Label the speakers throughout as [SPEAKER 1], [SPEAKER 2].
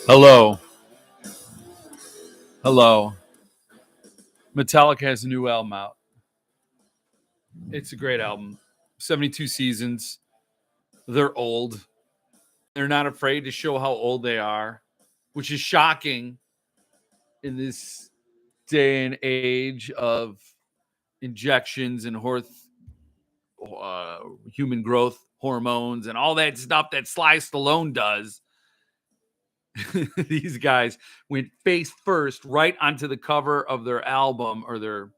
[SPEAKER 1] Hello. Hello. Metallica has a new album out. It's a great album. 72 seasons. They're old. They're not afraid to show how old they are, which is shocking in this day and age of injections and human growth hormones and all that stuff that Sly Stallone does. These guys went face first right onto the cover of their album, or their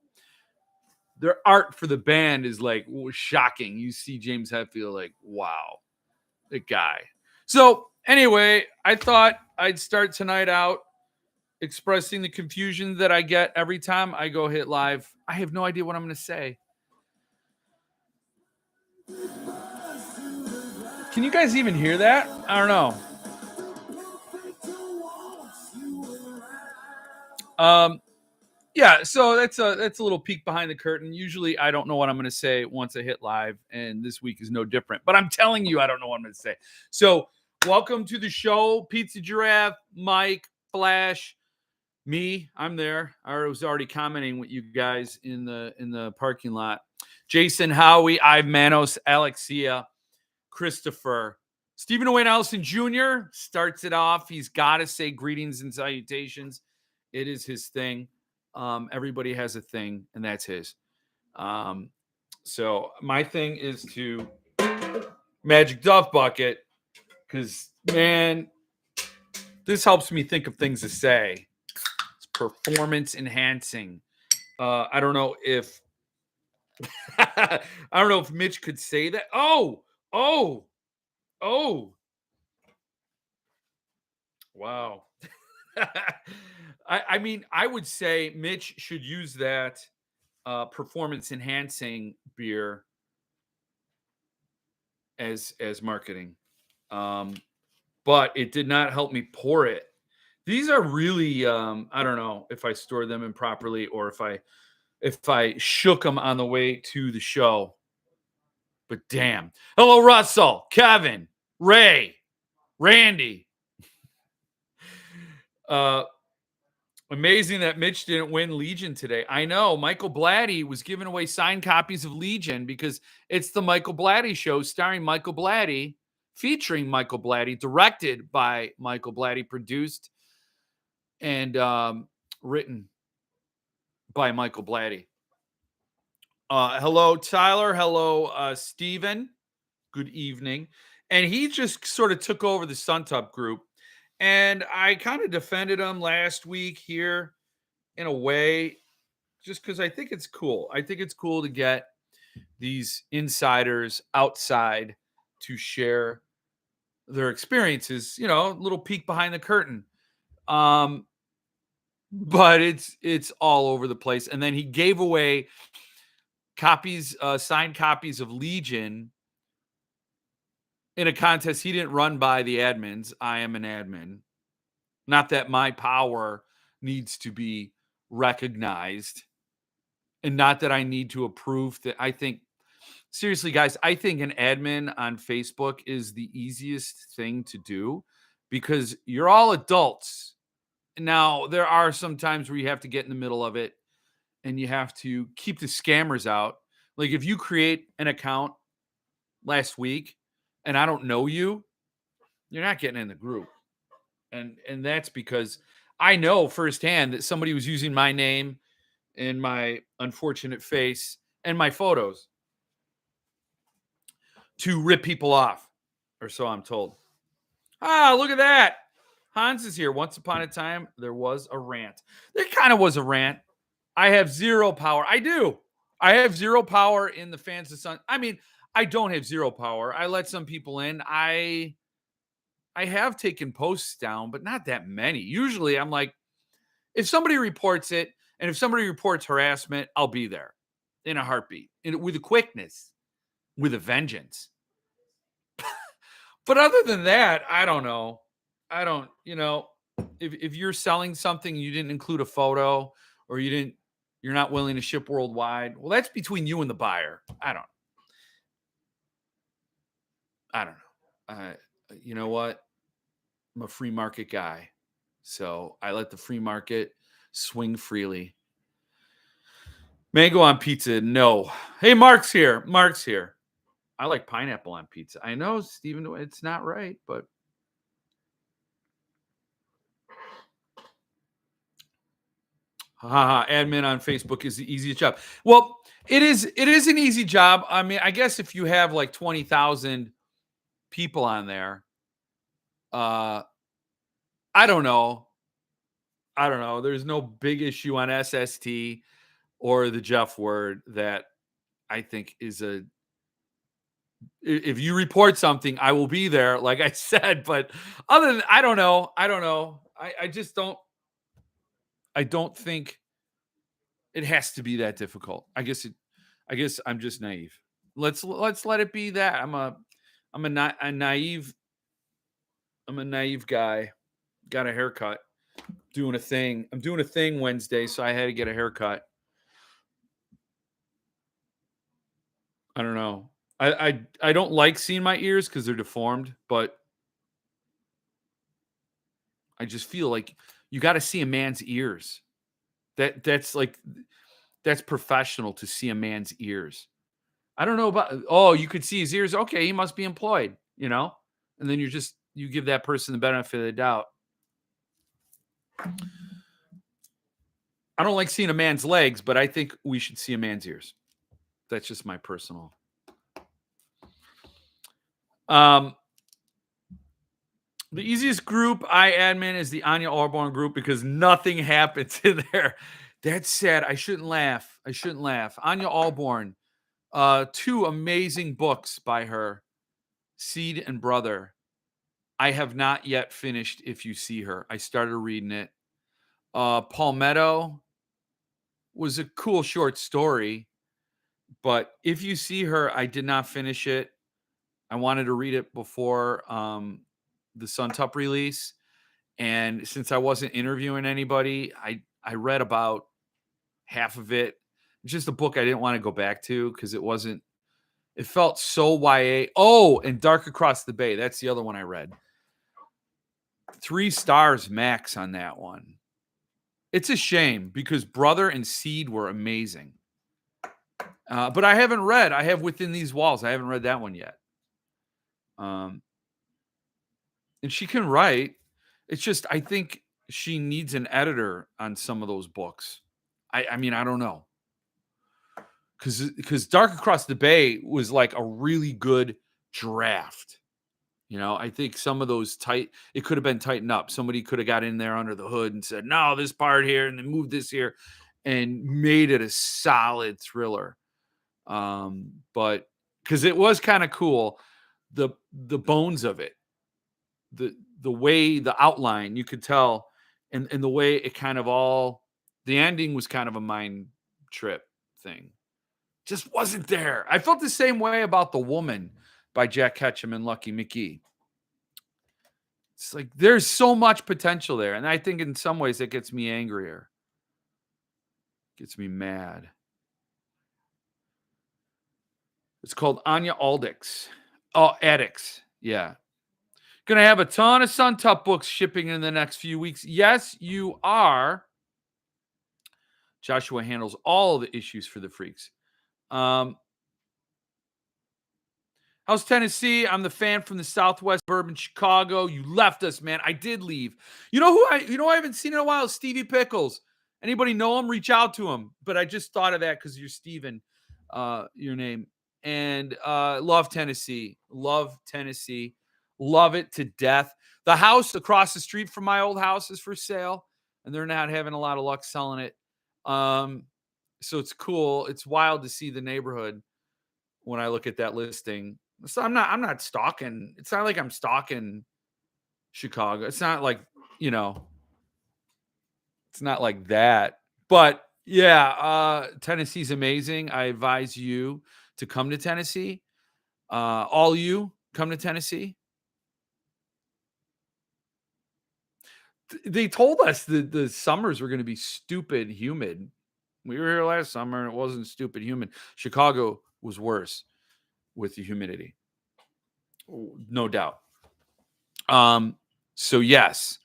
[SPEAKER 1] art for the band is like shocking. You see James Hetfield, like, wow, the guy. So anyway, I thought I'd start tonight out expressing the confusion that I get every time I go hit live. I have no idea what I'm going to say. Can you guys even hear that? I don't know. Yeah, so that's a little peek behind the curtain. Usually I don't know what I'm going to say once I hit live, and this week is no different. But I'm telling you, I don't know what I'm going to say. So welcome to the show, Pizza Giraffe, Mike, Flash, me. I'm there. I was already commenting with you guys in the parking lot. Jason, Howie, Ive Manos, Alexia, Christopher, Stephen Wayne Allison Jr. starts it off. He's got to say greetings and salutations. It is his thing. Everybody has a thing, and that's his. So my thing is to Magic Duff Bucket, because, man, this helps me think of things to say. It's performance enhancing. I don't know if I don't know if Mitch could say that. Oh. Wow. I mean, I would say Mitch should use that performance enhancing beer as marketing. But it did not help me pour it. These are really I don't know if I store them improperly or if I shook them on the way to the show. But damn. Hello, Russell, Kevin, Ray, Randy. Amazing that Mitch didn't win Legion today. I know. Michael Blatty was giving away signed copies of Legion because it's the Michael Blatty show starring Michael Blatty, featuring Michael Blatty, directed by Michael Blatty, produced and written by Michael Blatty. Hello, Tyler. Hello, Steven. Good evening. And he just sort of took over the SUNTUP group. And I kind of defended him last week here in a way, just because I think it's cool. I think it's cool to get these insiders outside to share their experiences, a little peek behind the curtain. But it's all over the place. And then he gave away signed copies of Legion in a contest he didn't run by the admins. I am an admin. Not that my power needs to be recognized, and not that I need to approve that. I think, seriously, guys, I think an admin on Facebook is the easiest thing to do because you're all adults. Now, there are some times where you have to get in the middle of it and you have to keep the scammers out. Like if you create an account last week and I don't know you, you're not getting in the group. And that's because I know firsthand that somebody was using my name and my unfortunate face and my photos to rip people off, or so I'm told. Look at that. Hans is here. Once upon a time, there was a rant. There kind of was a rant. I have zero power. I do. I have zero power in the fans of Sun. I mean, I don't have zero power. I let some people in. I have taken posts down, but not that many. Usually I'm like, if somebody reports it and if somebody reports harassment, I'll be there in a heartbeat, with a quickness, with a vengeance. But other than that, I don't know. I don't, if you're selling something, you didn't include a photo or you're not willing to ship worldwide. Well, that's between you and the buyer. I don't know. You know what? I'm a free market guy. So I let the free market swing freely. Mango on pizza, no. Hey, Mark's here. Mark's here. I like pineapple on pizza. I know, Steven, it's not right, but haha, admin on Facebook is the easiest job. Well, it is an easy job. I mean, I guess if you have like 20,000 people on there, uh I don't know. I don't know. There's no big issue on SST or the Jeff word that I think is a if you report something, I will be there, like I said. But other than I don't know. I don't know. I just don't think it has to be that difficult. I guess I'm just naive. Let's let it be that. A naive I'm a naive guy. Got a haircut. Doing a thing. I'm doing a thing Wednesday, so I had to get a haircut. I don't know. I don't like seeing my ears because they're deformed, but I just feel like you got to see a man's ears. That's professional to see a man's ears. I don't know about you could see his ears. Okay, he must be employed, And then you give that person the benefit of the doubt. I don't like seeing a man's legs, but I think we should see a man's ears. That's just my personal. The easiest group I admin is the Anya Allborn group because nothing happens in there. That's sad. I shouldn't laugh. Anya Allborn, 2 amazing books by her, Seed and Brother. I have not yet finished If You See Her. I started reading it. Palmetto was a cool short story, but If You See Her, I did not finish it. I wanted to read it before the SUNTUP release. And since I wasn't interviewing anybody, I read about half of it. It's just a book I didn't want to go back to because it felt so YA. Oh, and Dark Across the Bay. That's the other one I read. 3 stars max on that one. It's a shame because Brother and Seed were amazing. But I have Within These Walls. I haven't read that one yet. And she can write. It's just, I think she needs an editor on some of those books. I mean, I don't know. Because Dark Across the Bay was like a really good draft. I think some of those it could have been tightened up. Somebody could have got in there under the hood and said, no, this part here, and then move this here and made it a solid thriller. But because it was kind of cool, the bones of it, the way, the outline, you could tell, and the way it kind of the ending was kind of a mind trip thing. Just wasn't there. I felt the same way about The Woman by Jack Ketchum and Lucky McGee. It's like there's so much potential there. And I think in some ways it gets me angrier. Gets me mad. It's called Anya Aldix. Oh, Addicts. Yeah. Gonna have a ton of SUNTUP books shipping in the next few weeks. Yes, you are. Joshua handles all the issues for the freaks. How's Tennessee? I'm the fan from the Southwest suburban Chicago. You left us, man. I did leave. You know who I haven't seen in a while? Stevie Pickles. Anybody know him? Reach out to him. But I just thought of that because you're Steven, your name. And love Tennessee. Love Tennessee. Love it to death. The house across the street from my old house is for sale, and they're not having a lot of luck selling it. So it's cool. It's wild to see the neighborhood when I look at that listing. So I'm not stalking. It's not like I'm stalking Chicago. It's not like, it's not like that. But yeah, Tennessee's amazing. I advise you to come to Tennessee. All you come to Tennessee. They told us that the summers were going to be stupid humid. We were here last summer and it wasn't stupid humid. Chicago was worse with the humidity. No doubt. So yes,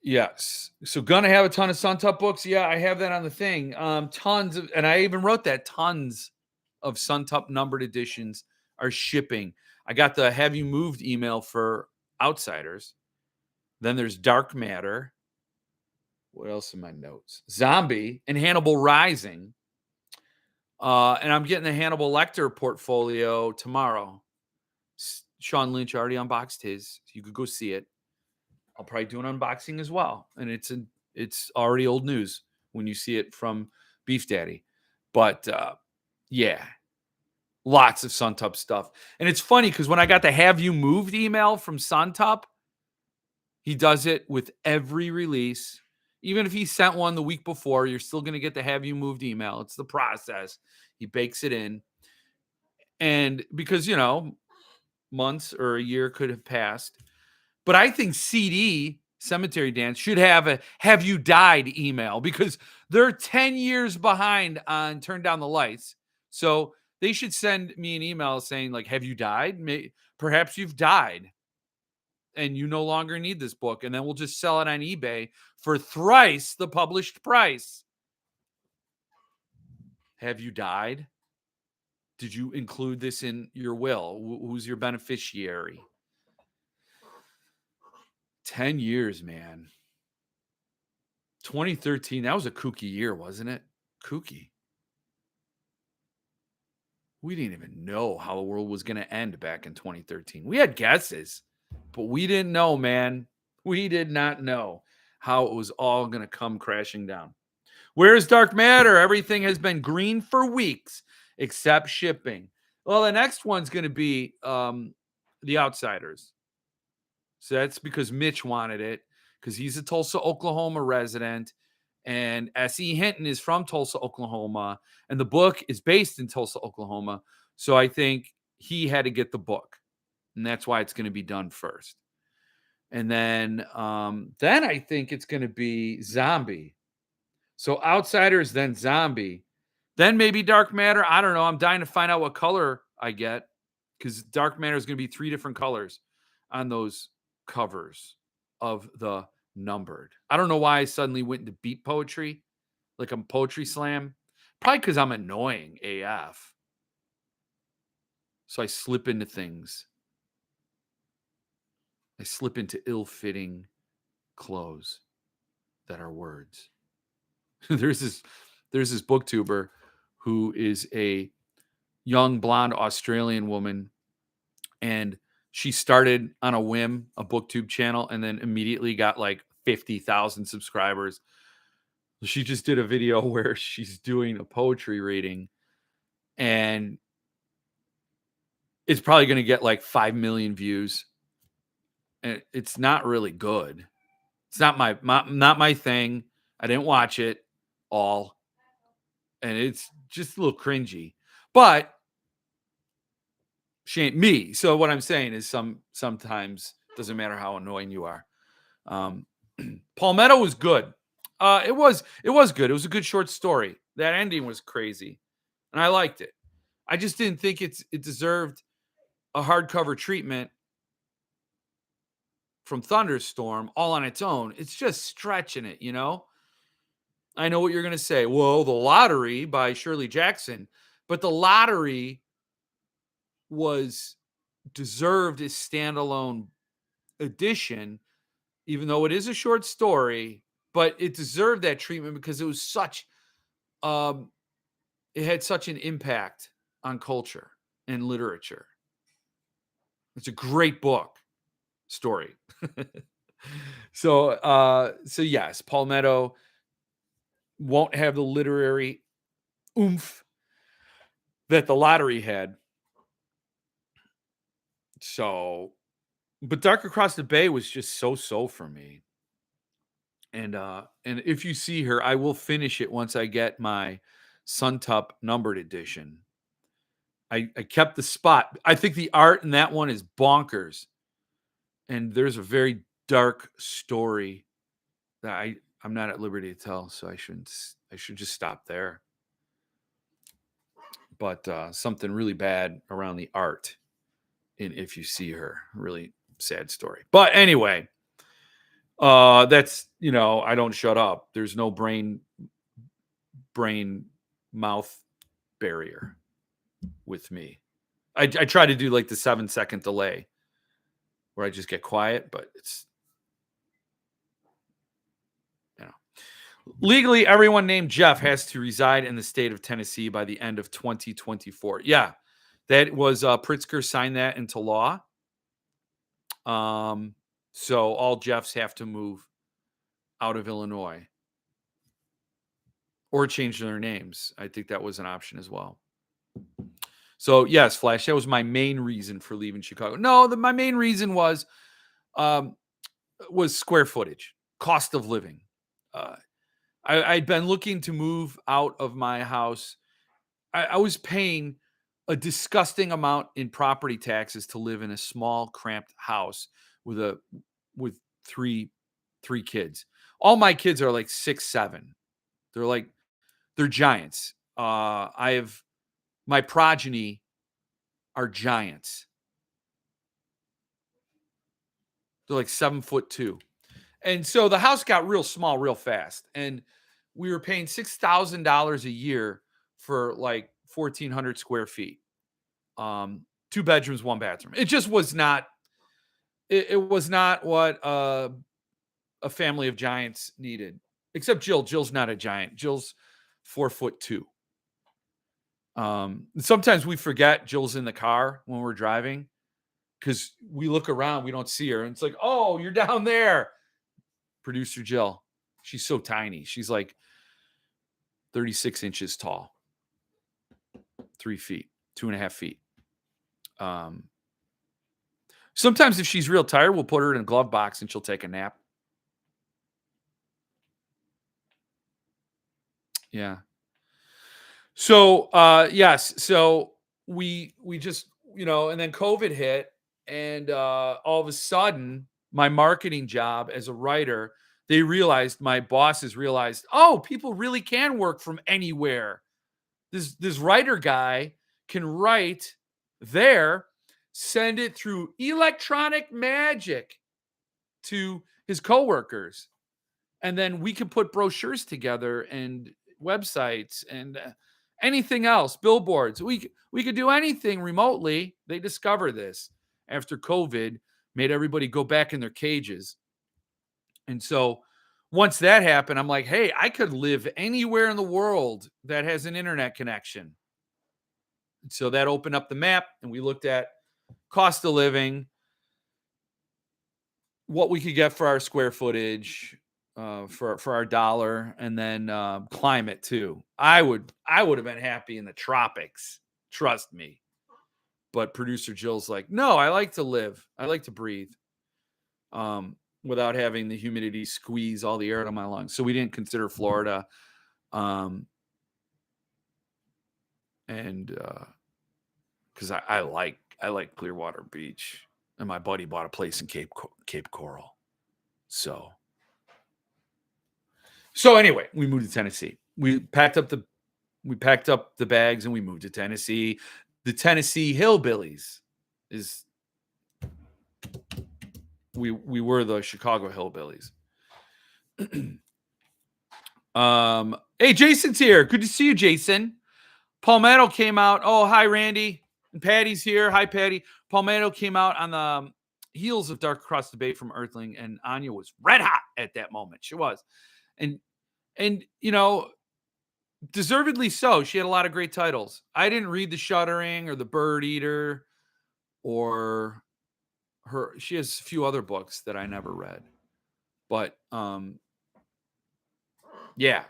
[SPEAKER 1] Yes. So gonna have a ton of SUNTUP books. Yeah, I have that on the thing. Tons of, and I even wrote that tons of SUNTUP numbered editions are shipping. I got the "Have you moved?" email for Outsiders. Then there's Dark Matter. What else in my notes? Zombie and Hannibal Rising. And I'm getting the Hannibal Lecter portfolio tomorrow. Sean Lynch already unboxed his. You could go see it. I'll probably do an unboxing as well. And it's already old news when you see it from Beef Daddy. But yeah, lots of SUNTUP stuff. And it's funny because when I got the "Have you moved?" email from SUNTUP, he does it with every release. Even if he sent one the week before, you're still going to get the "Have you moved?" email. It's the process. He bakes it in. And because, months or a year could have passed. But I think CD, Cemetery Dance, should have a "Have you died?" email because they're 10 years behind on Turn Down the Lights. So they should send me an email saying, like, "Have you died? Perhaps you've died and you no longer need this book." And then we'll just sell it on eBay for thrice the published price. Have you died? Did you include this in your will? Who's your beneficiary? 10 years, man. 2013, that was a kooky year, wasn't it? Kooky. We didn't even know how the world was going to end back in 2013. We had guesses, but we didn't know, man. We did not know how it was all going to come crashing down. Where's Dark Matter? Everything has been green for weeks except shipping. Well, the next one's going to be The Outsiders. So that's because Mitch wanted it because he's a Tulsa, Oklahoma resident. And S.E. Hinton is from Tulsa, Oklahoma. And the book is based in Tulsa, Oklahoma. So I think he had to get the book. And that's why it's going to be done first. And then I think it's going to be Zombie. So Outsiders, then Zombie. Then maybe Dark Matter. I don't know. I'm dying to find out what color I get because Dark Matter is going to be 3 different colors on those covers of the numbered. I don't know why I suddenly went into beat poetry, like I'm poetry slam. Probably because I'm annoying AF. So I slip into things. I slip into ill-fitting clothes that are words. there's this booktuber who is a young blonde Australian woman, and she started on a whim a booktube channel and then immediately got like 50,000 subscribers. She just did a video where she's doing a poetry reading and it's probably going to get like 5 million views. And it's not really good. It's not my thing. I didn't watch it all. And it's just a little cringy. But she ain't me. So what I'm saying is sometimes doesn't matter how annoying you are. Palmetto was good. It was good. It was a good short story. That ending was crazy, and I liked it. I just didn't think it deserved a hardcover treatment from Thunderstorm all on its own. It's just stretching it, I know what you're going to say. Whoa, The Lottery by Shirley Jackson, but The Lottery was deserved a standalone edition, even though it is a short story, but it deserved that treatment because it was it had such an impact on culture and literature. It's a great book story. So yes, Palmetto won't have the literary oomph that The Lottery had. So, but Dark Across the Bay was just so for me. And if you see her, I will finish it once I get my SUNTUP numbered edition. I kept the spot. I think the art in that one is bonkers. And there's a very dark story that I'm not at liberty to tell, so I should just stop there. But something really bad around the art in If You See Her. Really sad story. But anyway, That's, I don't shut up. There's no brain mouth barrier with me. I try to do like the 7-second delay where I just get quiet, but it's, you know. Legally, everyone named Jeff has to reside in the state of Tennessee by the end of 2024. Yeah, that was Pritzker signed that into law. So all Jeffs have to move out of Illinois or change their names. I think that was an option as well. So yes, Flash, that was my main reason for leaving Chicago. No, my main reason was square footage, cost of living. I'd been looking to move out of my house. I was paying a disgusting amount in property taxes to live in a small, cramped house with three kids. All my kids are like 6, 7. They're giants. My progeny are giants. They're like 7'2". And so the house got real small real fast. And we were paying $6,000 a year for like 1,400 square feet. 2 bedrooms, 1 bathroom. It just was not, it was not what a family of giants needed. Except Jill. Jill's not a giant. Jill's 4'2". Sometimes we forget Jill's in the car when we're driving because we look around, we don't see her. And it's like, oh, you're down there. Producer Jill. She's so tiny. She's like 36 inches tall, 3 feet, 2.5 feet. Sometimes if she's real tired, we'll put her in a glove box and she'll take a nap. Yeah. So, yes. So we just, and then COVID hit and, all of a sudden my marketing job as a writer, my bosses realized, oh, people really can work from anywhere. This writer guy can write there, send it through electronic magic to his coworkers. And then we could put brochures together and websites and anything else, billboards. We could do anything remotely. They discovered this after COVID made everybody go back in their cages. And so once that happened, I'm like, hey, I could live anywhere in the world that has an internet connection. So that opened up the map and we looked at cost of living, what we could get for our square footage, for our dollar, and then climate too. I would have been happy in the tropics, trust me. But producer Jill's like, no, I like to live. I like to breathe without having the humidity squeeze all the air out of my lungs. So we didn't consider Florida. And because I like Clearwater Beach, and my buddy bought a place in Cape Coral. So anyway, we moved to Tennessee. We packed up the bags and we moved to Tennessee. The Tennessee Hillbillies we were the Chicago Hillbillies. Hey, Jason's here. Good to see you, Jason. Palmetto came out. Oh, hi, Randy. And Patty's here. Hi, Patty. Palmetto came out on the heels of Dark Across the Bay from Earthling, and Anya was red hot at that moment. She was. And deservedly so. She had a lot of great titles. I didn't read The Shuddering or The Bird Eater, or she has a few other books that I never read. But yeah.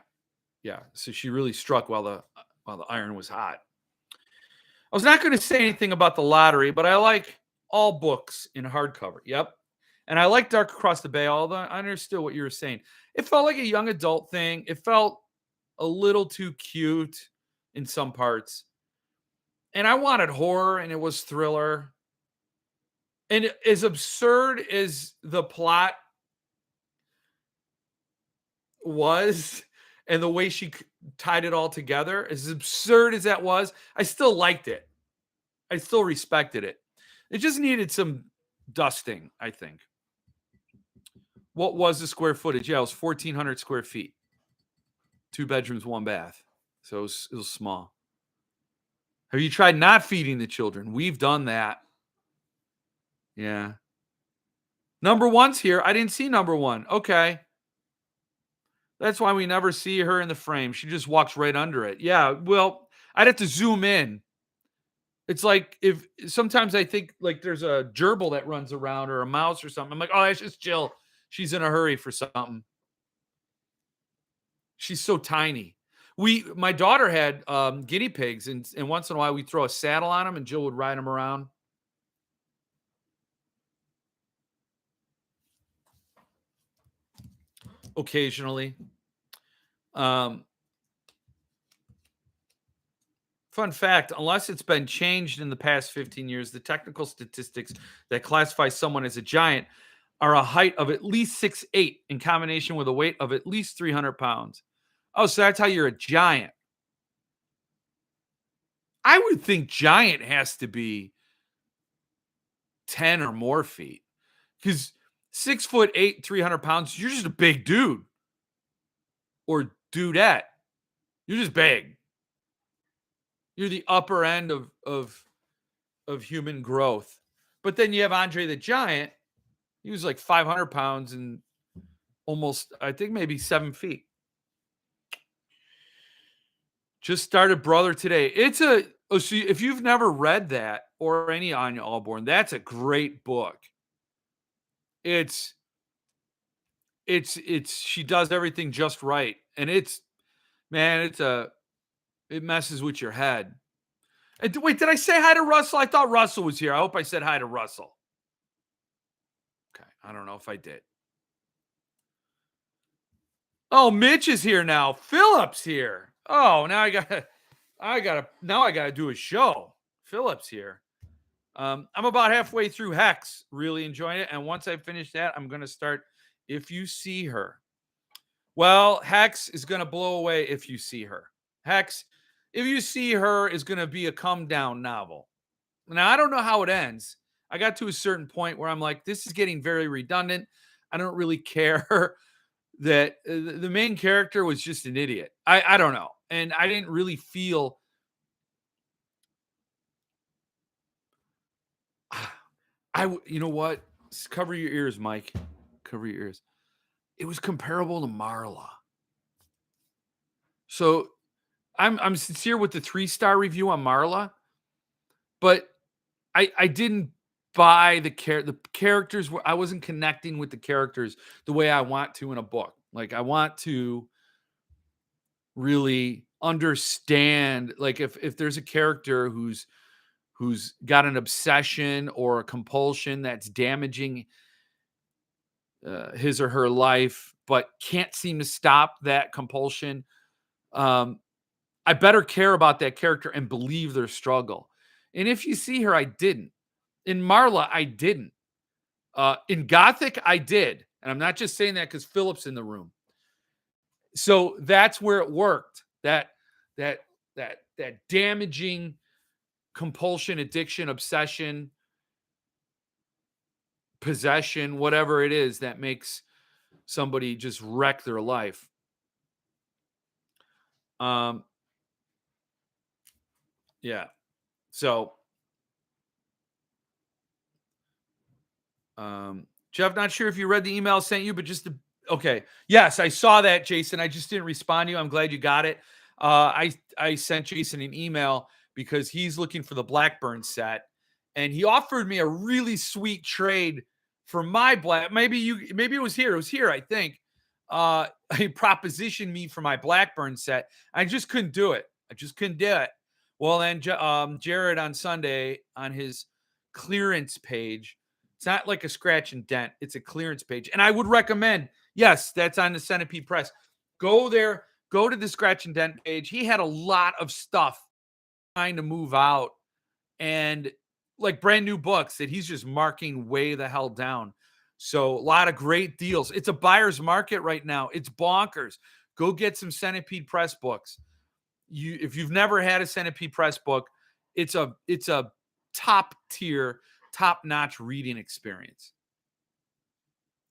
[SPEAKER 1] So she really struck while the iron was hot. I was not going to say anything about the lottery, but I like all books in hardcover. Yep. And I like Dark Across the Bay, although I understood what you were saying. It felt like a young adult thing. It felt a little too cute in some parts. And I wanted horror, and it was thriller. And as absurd as the plot was, and the way she tied it all together, as absurd as that was, I still liked it. I still respected it. It just needed some dusting, I think. What was the square footage? Yeah, it was 1,400 square feet. 2 bedrooms, 1 bath. So it was small. Have you tried not feeding the children? We've done that. Yeah. Number 1's here. I didn't see number 1. Okay. That's why we never see her in the frame. She just walks right under it. Yeah, well, I'd have to zoom in. It's like if sometimes I think like there's a gerbil that runs around or a mouse or something. I'm like, oh, that's just chill. She's in a hurry for something. She's so tiny. My daughter had guinea pigs, and once in a while we throw a saddle on them, and Jill would ride them around. Occasionally. Um, Fun fact, unless it's been changed in the past 15 years, the technical statistics that classify someone as a giant are a height of at least 6'8" in combination with a weight of at least 300 pounds. Oh, so that's how you're a giant. I would think giant has to be 10 or more feet because 6'8", 300 pounds, you're just a big dude or dudette. You're just big. You're the upper end of human growth. But then you have Andre the Giant. He was like 500 pounds and almost, I think, maybe 7 feet. Just started Brother today. So if you've never read that or any Anya Allborn, that's a great book. It's she does everything just right, and man, it messes with your head. And wait, did I say hi to Russell? I thought Russell was here. I hope I said hi to Russell. Okay, I don't know if I did. Oh, Mitch is here now. Philip's here. Oh, now I gotta do a show. Philip's here. I'm about halfway through Hex, really enjoying it. And once I finish that, I'm gonna start If You See Her. Well, Hex is gonna blow away If You See Her. Hex, If You See Her is gonna be a come down novel. Now I don't know how it ends. I got to a certain point where I'm like, this is getting very redundant. I don't really care that the main character was just an idiot. I don't know. And I didn't really feel you know what? Cover your ears, Mike. Cover your ears. It was comparable to Marla. So I'm sincere with the 3-star review on Marla, but I didn't buy the characters. I wasn't connecting with the characters the way I want to in a book. Like I want to really understand, like if there's a character who's got an obsession or a compulsion that's damaging his or her life, but can't seem to stop that compulsion. I better care about that character and believe their struggle. And If You See Her, I didn't. In Marla, I didn't. In Gothic, I did. And I'm not just saying that because Philip's in the room. So that's where it worked. That damaging compulsion, addiction, obsession, possession, whatever it is that makes somebody just wreck their life. Yeah. So, Jeff, not sure if you read the email I sent you, but okay. Yes, I saw that, Jason. I just didn't respond to you. I'm glad you got it. I sent Jason an email because he's looking for the Blackburn set, and he offered me a really sweet trade for my maybe it was here. It was here, I think. He propositioned me for my Blackburn set. I just couldn't do it. I just couldn't do it. Well, then Jared on Sunday on his clearance page. It's not like a scratch and dent. It's a clearance page. And I would recommend, yes, that's on the Centipede Press. Go there, go to the scratch and dent page. He had a lot of stuff trying to move out and like brand new books that he's just marking way the hell down. So a lot of great deals. It's a buyer's market right now. It's bonkers. Go get some Centipede Press books. If you've never had a Centipede Press book, it's a top tier, top notch reading experience.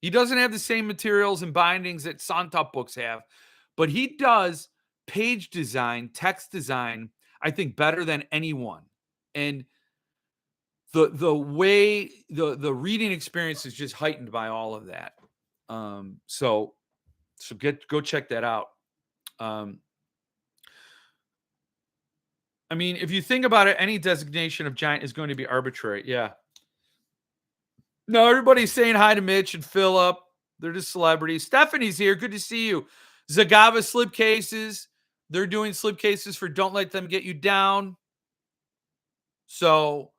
[SPEAKER 1] He doesn't have the same materials and bindings that SUNTUP books have, but he does page design, text design, I think better than anyone. And the way the reading experience is just heightened by all of that. So go check that out. Um, I mean, if you think about it, any designation of giant is going to be arbitrary. Yeah. No, everybody's saying hi to Mitch and Philip. They're just celebrities. Stephanie's here. Good to see you. Zagava slipcases. They're doing slipcases for Don't Let Them Get You Down. So,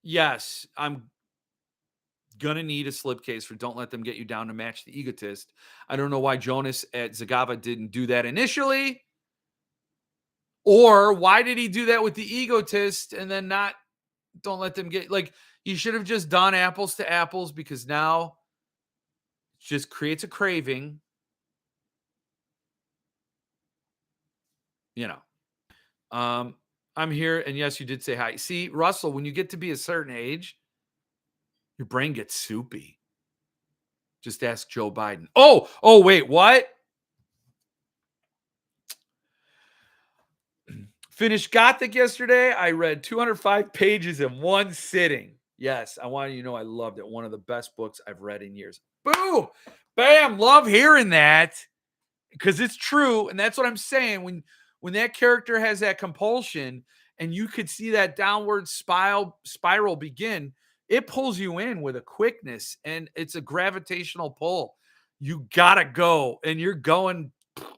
[SPEAKER 1] yes, I'm gonna need a slipcase for Don't Let Them Get You Down to match the Egotist. I don't know why Jonas at Zagava didn't do that initially. Or why did he do that with the Egotist and then not Don't Let Them Get, like, you should have just done apples to apples, because now it just creates a craving, you know. I'm here, and yes, you did say hi. See, Russell, when you get to be a certain age, your brain gets soupy. Just ask Joe Biden. Oh, wait, what? Finished Gothic yesterday. I read 205 pages in one sitting. Yes, I want you to know I loved it. One of the best books I've read in years. Boom! Bam! Love hearing that, because it's true, and that's what I'm saying. When that character has that compulsion, and you could see that downward spiral begin, it pulls you in with a quickness, and it's a gravitational pull. You gotta go, and you're going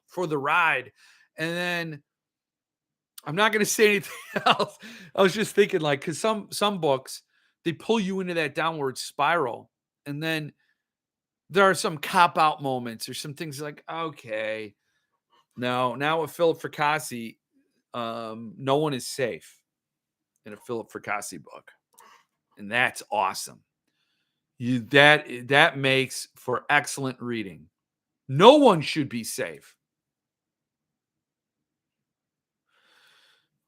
[SPEAKER 1] for the ride. And then I'm not gonna say anything else. I was just thinking, like, because some books, they pull you into that downward spiral, and then there are some cop out moments or some things like, okay, no, now with Philip Fracassi, no one is safe in a Philip Fracassi book, and that's awesome. That makes for excellent reading. No one should be safe.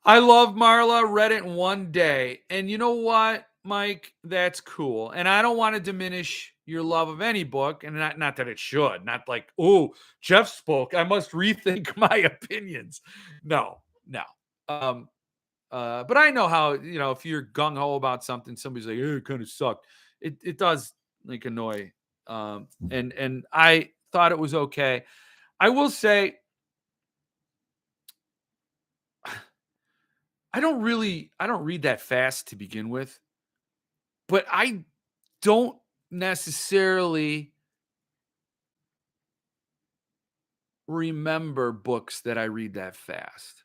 [SPEAKER 1] I love Marla. Read it in one day, and you know what, Mike? That's cool. And I don't want to diminish your love of any book, and not that it should. Not like, oh, Jeff spoke, I must rethink my opinions. No, no. Um, but I know how, if you're gung ho about something, somebody's like, "Eh, it kind of sucked." It does, like, annoy. And I thought it was okay. I will say, I don't read that fast to begin with, but I don't necessarily remember books that I read that fast,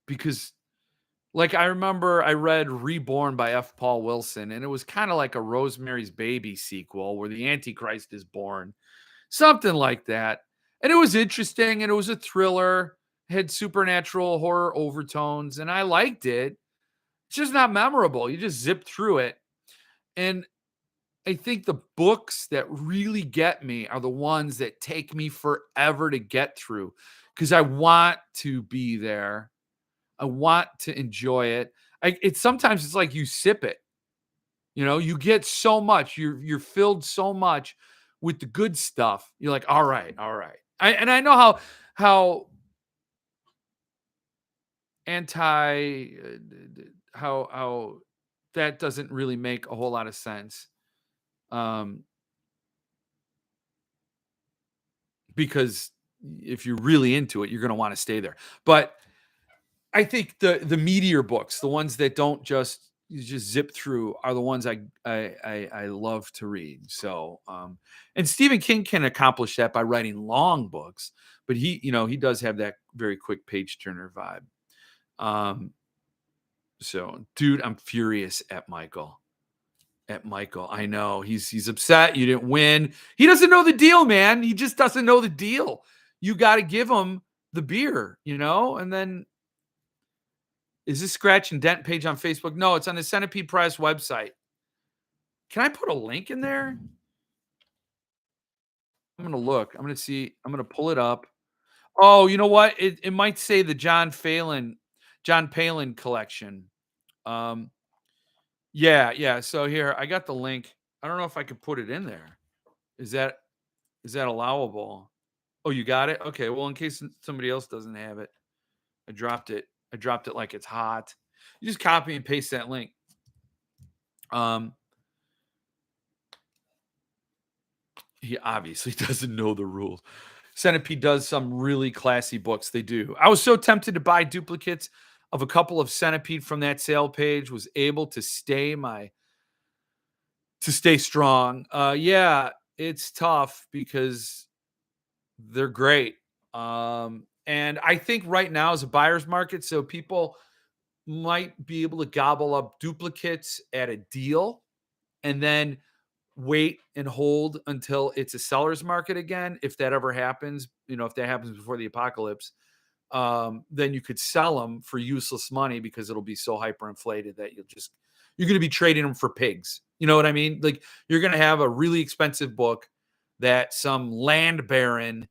[SPEAKER 1] because, like, I remember I read Reborn by F. Paul Wilson, and it was kind of like a Rosemary's Baby sequel where the Antichrist is born, something like that. And it was interesting, and it was a thriller, had supernatural horror overtones, and I liked it. It's just not memorable. You just zip through it. And I think the books that really get me are the ones that take me forever to get through, because I want to be there. I want to enjoy it. It's sometimes it's like you sip it. You get so much. You're filled so much with the good stuff. You're like, all right, all right. I know how anti how that doesn't really make a whole lot of sense. Um, because if you're really into it, you're going to want to stay there. But I think the meteor books, the ones that don't just you just zip through, are the ones I love to read. So, and Stephen King can accomplish that by writing long books, but he does have that very quick page turner vibe. Um, so, dude, I'm furious at Michael. At Michael, I know he's upset. You didn't win. He doesn't know the deal, man. He just doesn't know the deal. You got to give him the beer, and then. Is this scratch and dent page on Facebook? No, it's on the Centipede Press website. Can I put a link in there? I'm gonna look. I'm gonna see. I'm gonna pull it up. Oh, you know what? It might say the John Palin collection. Um, yeah. So here, I got the link. I don't know if I could put it in there. Is that is that allowable? Oh, you got it? Okay, well, in case somebody else doesn't have it, I dropped it. I dropped it like it's hot. You just copy and paste that link. Um, he obviously doesn't know the rules. Centipede does some really classy books. They do. I was so tempted to buy duplicates of a couple of Centipede from that sale page. Was able to stay strong. Yeah, it's tough because they're great. And I think right now is a buyer's market, so people might be able to gobble up duplicates at a deal and then wait and hold until it's a seller's market again. If that ever happens, if that happens before the apocalypse, then you could sell them for useless money because it'll be so hyperinflated that you're going to be trading them for pigs. You know what I mean? Like you're going to have a really expensive book that some land baron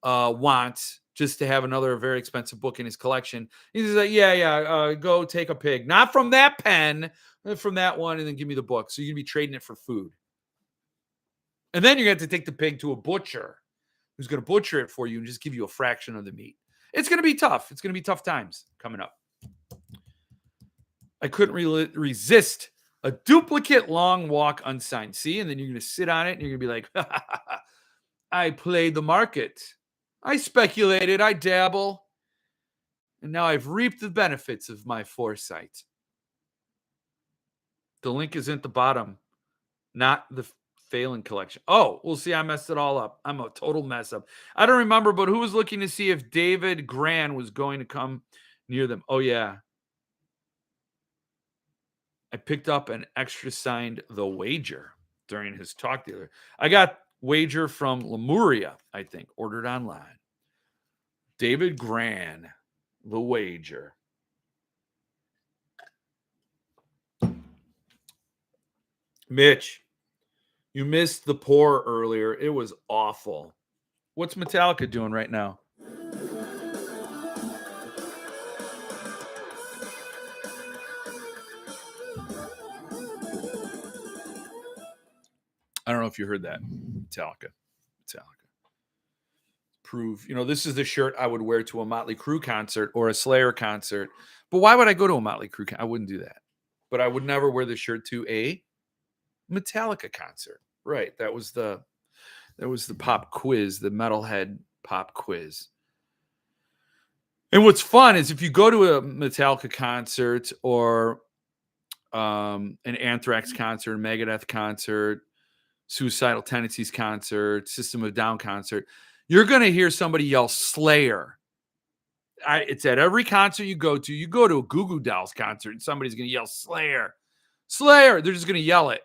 [SPEAKER 1] wants just to have another very expensive book in his collection. He's like, yeah, go take a pig, not from that pen, from that one, and then give me the book. So you're gonna be trading it for food, and then you're gonna have to take the pig to a butcher who's gonna butcher it for you and just give you a fraction of the meat. It's gonna be tough. It's gonna be tough times coming up. I couldn't resist a duplicate long walk unsigned. See, and then you're gonna sit on it and you're gonna be like, I played the market. I speculated, I dabble, and now I've reaped the benefits of my foresight. The link is at the bottom, not the Phelan collection. Oh, we'll see. I messed it all up. I'm a total mess up. I don't remember, but who was looking to see if David Gran was going to come near them? Oh, yeah. I picked up an extra signed The Wager during his talk dealer. I got Wager from Lemuria, I think, ordered online. David Gran, The Wager. Mitch, you missed The Pour earlier. It was awful. What's Metallica doing right now? I don't know if you heard that. Metallica. Prove, this is the shirt I would wear to a Motley Crue concert or a Slayer concert. But why would I go to a Motley Crue concert? I wouldn't do that. But I would never wear this shirt to a Metallica concert. Right. That was the pop quiz, the metalhead pop quiz. And what's fun is if you go to a Metallica concert or an Anthrax concert, a Megadeth concert, Suicidal Tendencies concert, System of a Down concert, you're going to hear somebody yell Slayer. It's at every concert you go to. You go to a Goo Goo Dolls concert and somebody's going to yell Slayer. Slayer. They're just going to yell it.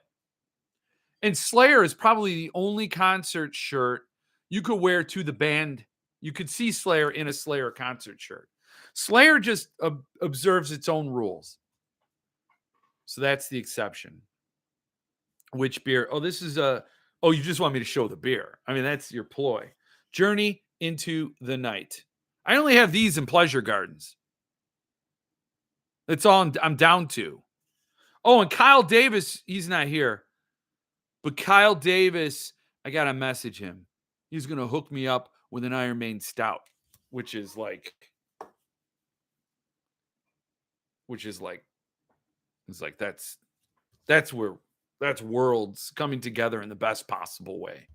[SPEAKER 1] And Slayer is probably the only concert shirt you could wear to the band. You could see Slayer in a Slayer concert shirt. Slayer just observes its own rules. So that's the exception. Which beer? Oh, this is you just want me to show the beer. I mean, that's your ploy. Journey into the Night. I only have these in Pleasure Gardens. That's all I'm down to. Oh, and Kyle Davis, he's not here. But Kyle Davis, I got to message him. He's going to hook me up with an Iron Maiden Stout, which is like, that's worlds coming together in the best possible way.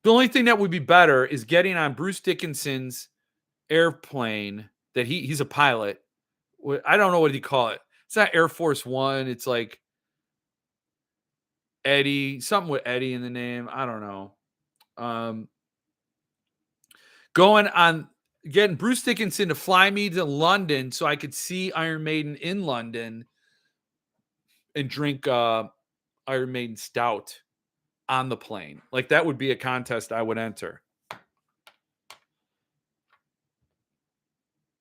[SPEAKER 1] The only thing that would be better is getting on Bruce Dickinson's airplane that he's a pilot. I don't know what he call it. It's not Air Force One. It's like Eddie, something with Eddie in the name. I don't know. Getting Bruce Dickinson to fly me to London so I could see Iron Maiden in London and drink Iron Maiden Stout on the plane. Like that would be a contest I would enter.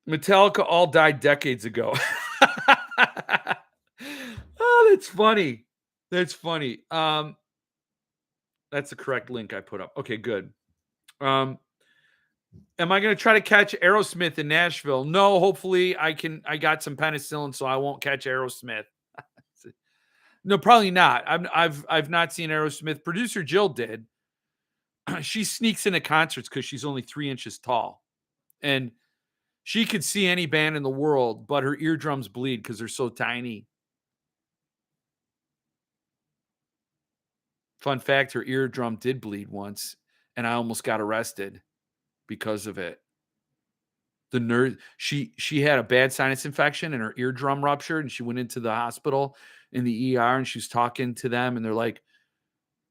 [SPEAKER 1] Metallica all died decades ago. Oh, that's funny. That's funny. That's the correct link I put up. Okay, good. Am I going to try to catch Aerosmith in Nashville? No, hopefully I got some penicillin so I won't catch Aerosmith. No, probably not. I've not seen Aerosmith. Producer Jill did. She sneaks into concerts because she's only 3 inches tall, and she could see any band in the world, but her eardrums bleed because they're so tiny. Fun fact: her eardrum did bleed once, and I almost got arrested because of it. The nurse, she had a bad sinus infection and her eardrum ruptured, and she went into the hospital in the ER, and she was talking to them, and they're like,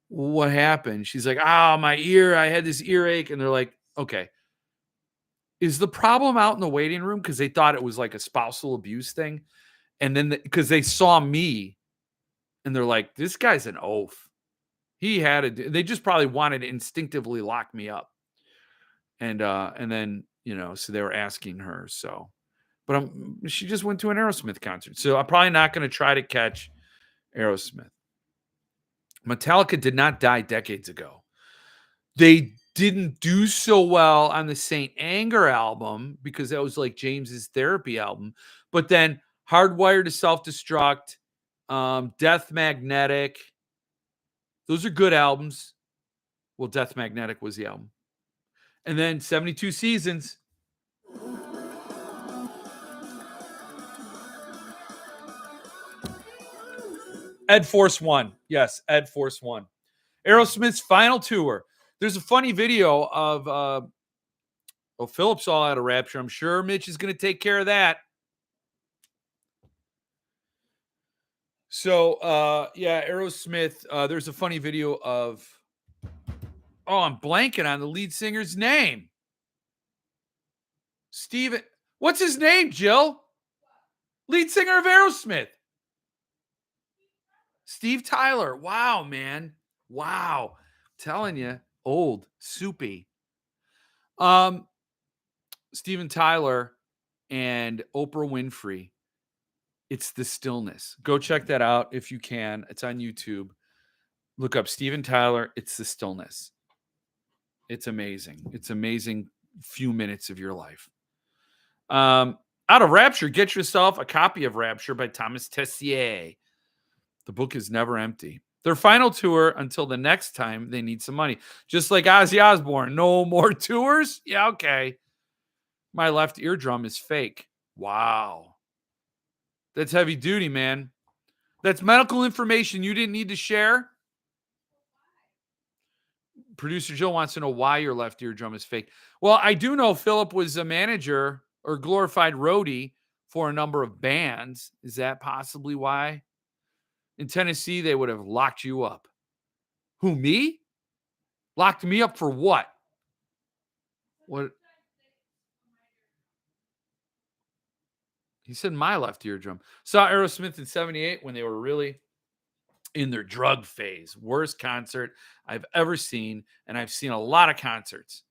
[SPEAKER 1] "What happened?" She's like, "Oh, my ear. I had this earache," and they're like, "Okay, is the problem out in the waiting room?" Because they thought it was like a spousal abuse thing, and then because they saw me, and they're like, "This guy's an oaf." He had it. They just probably wanted to instinctively lock me up, and then so they were asking her. So, but she just went to an Aerosmith concert, so I'm probably not going to try to catch Aerosmith. Metallica did not die decades ago. They didn't do so well on the Saint Anger album because that was like James's therapy album. But then Hardwired to Self-Destruct, Death Magnetic, those are good albums. Well, Death Magnetic was the album. And then 72 Seasons. Ed Force One. Yes, Ed Force One. Aerosmith's final tour. There's a funny video of Philip's all out of Rapture. I'm sure Mitch is going to take care of that. So yeah, Aerosmith. There's a funny video of I'm blanking on the lead singer's name. Steven. What's his name, Jill? Lead singer of Aerosmith. Steve Tyler. Wow, man. Wow. Telling you, old, soupy. Steven Tyler and Oprah Winfrey. It's The Stillness. Go check that out if you can. It's on YouTube. Look up Steven Tyler. It's The Stillness. It's amazing. It's amazing few minutes of your life. Out of Rapture, get yourself a copy of Rapture by Thomas Tessier. The book is never empty. Their final tour until the next time they need some money. Just like Ozzy Osbourne. No more tours? Yeah, okay. My left eardrum is fake. Wow. That's heavy duty, man. That's medical information you didn't need to share. Producer Jill wants to know why your left eardrum is fake. Well, I do know Philip was a manager or glorified roadie for a number of bands. Is that possibly why? In Tennessee, they would have locked you up. Who, me? Locked me up for what? What? He said my left eardrum. Saw Aerosmith in 78 when they were really in their drug phase. Worst concert I've ever seen, and I've seen a lot of concerts.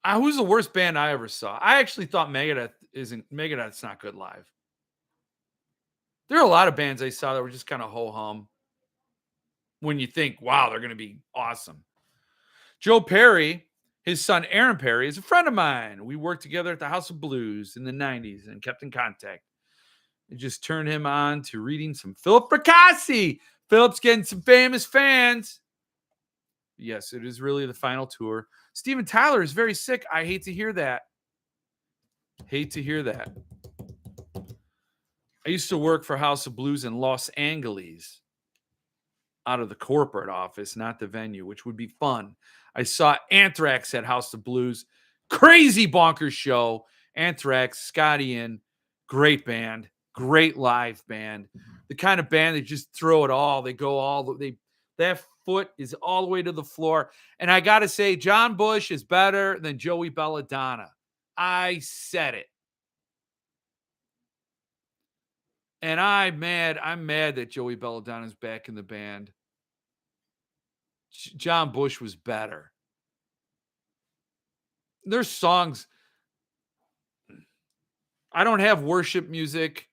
[SPEAKER 1] Who's the worst band I ever saw? I actually thought Megadeth's not good live. There are a lot of bands I saw that were just kind of ho-hum when you think, wow, they're going to be awesome. Joe Perry, his son Aaron Perry, is a friend of mine. We worked together at the House of Blues in the 90s and kept in contact. I just turned him on to reading some Philip Fracassi. Philip's getting some famous fans. Yes, it is really the final tour. Steven Tyler is very sick. I hate to hear that. Hate to hear that. I used to work for House of Blues in Los Angeles out of the corporate office, not the venue, which would be fun. I saw Anthrax at House of Blues. Crazy bonkers show. Anthrax, Scott Ian, great band, great live band. The kind of band that just throw it all. They go that foot is all the way to the floor. And I got to say, John Bush is better than Joey Belladonna. I said it. And I'm mad that Joey Belladonna's back in the band. John Bush was better. There's songs. I don't have worship music.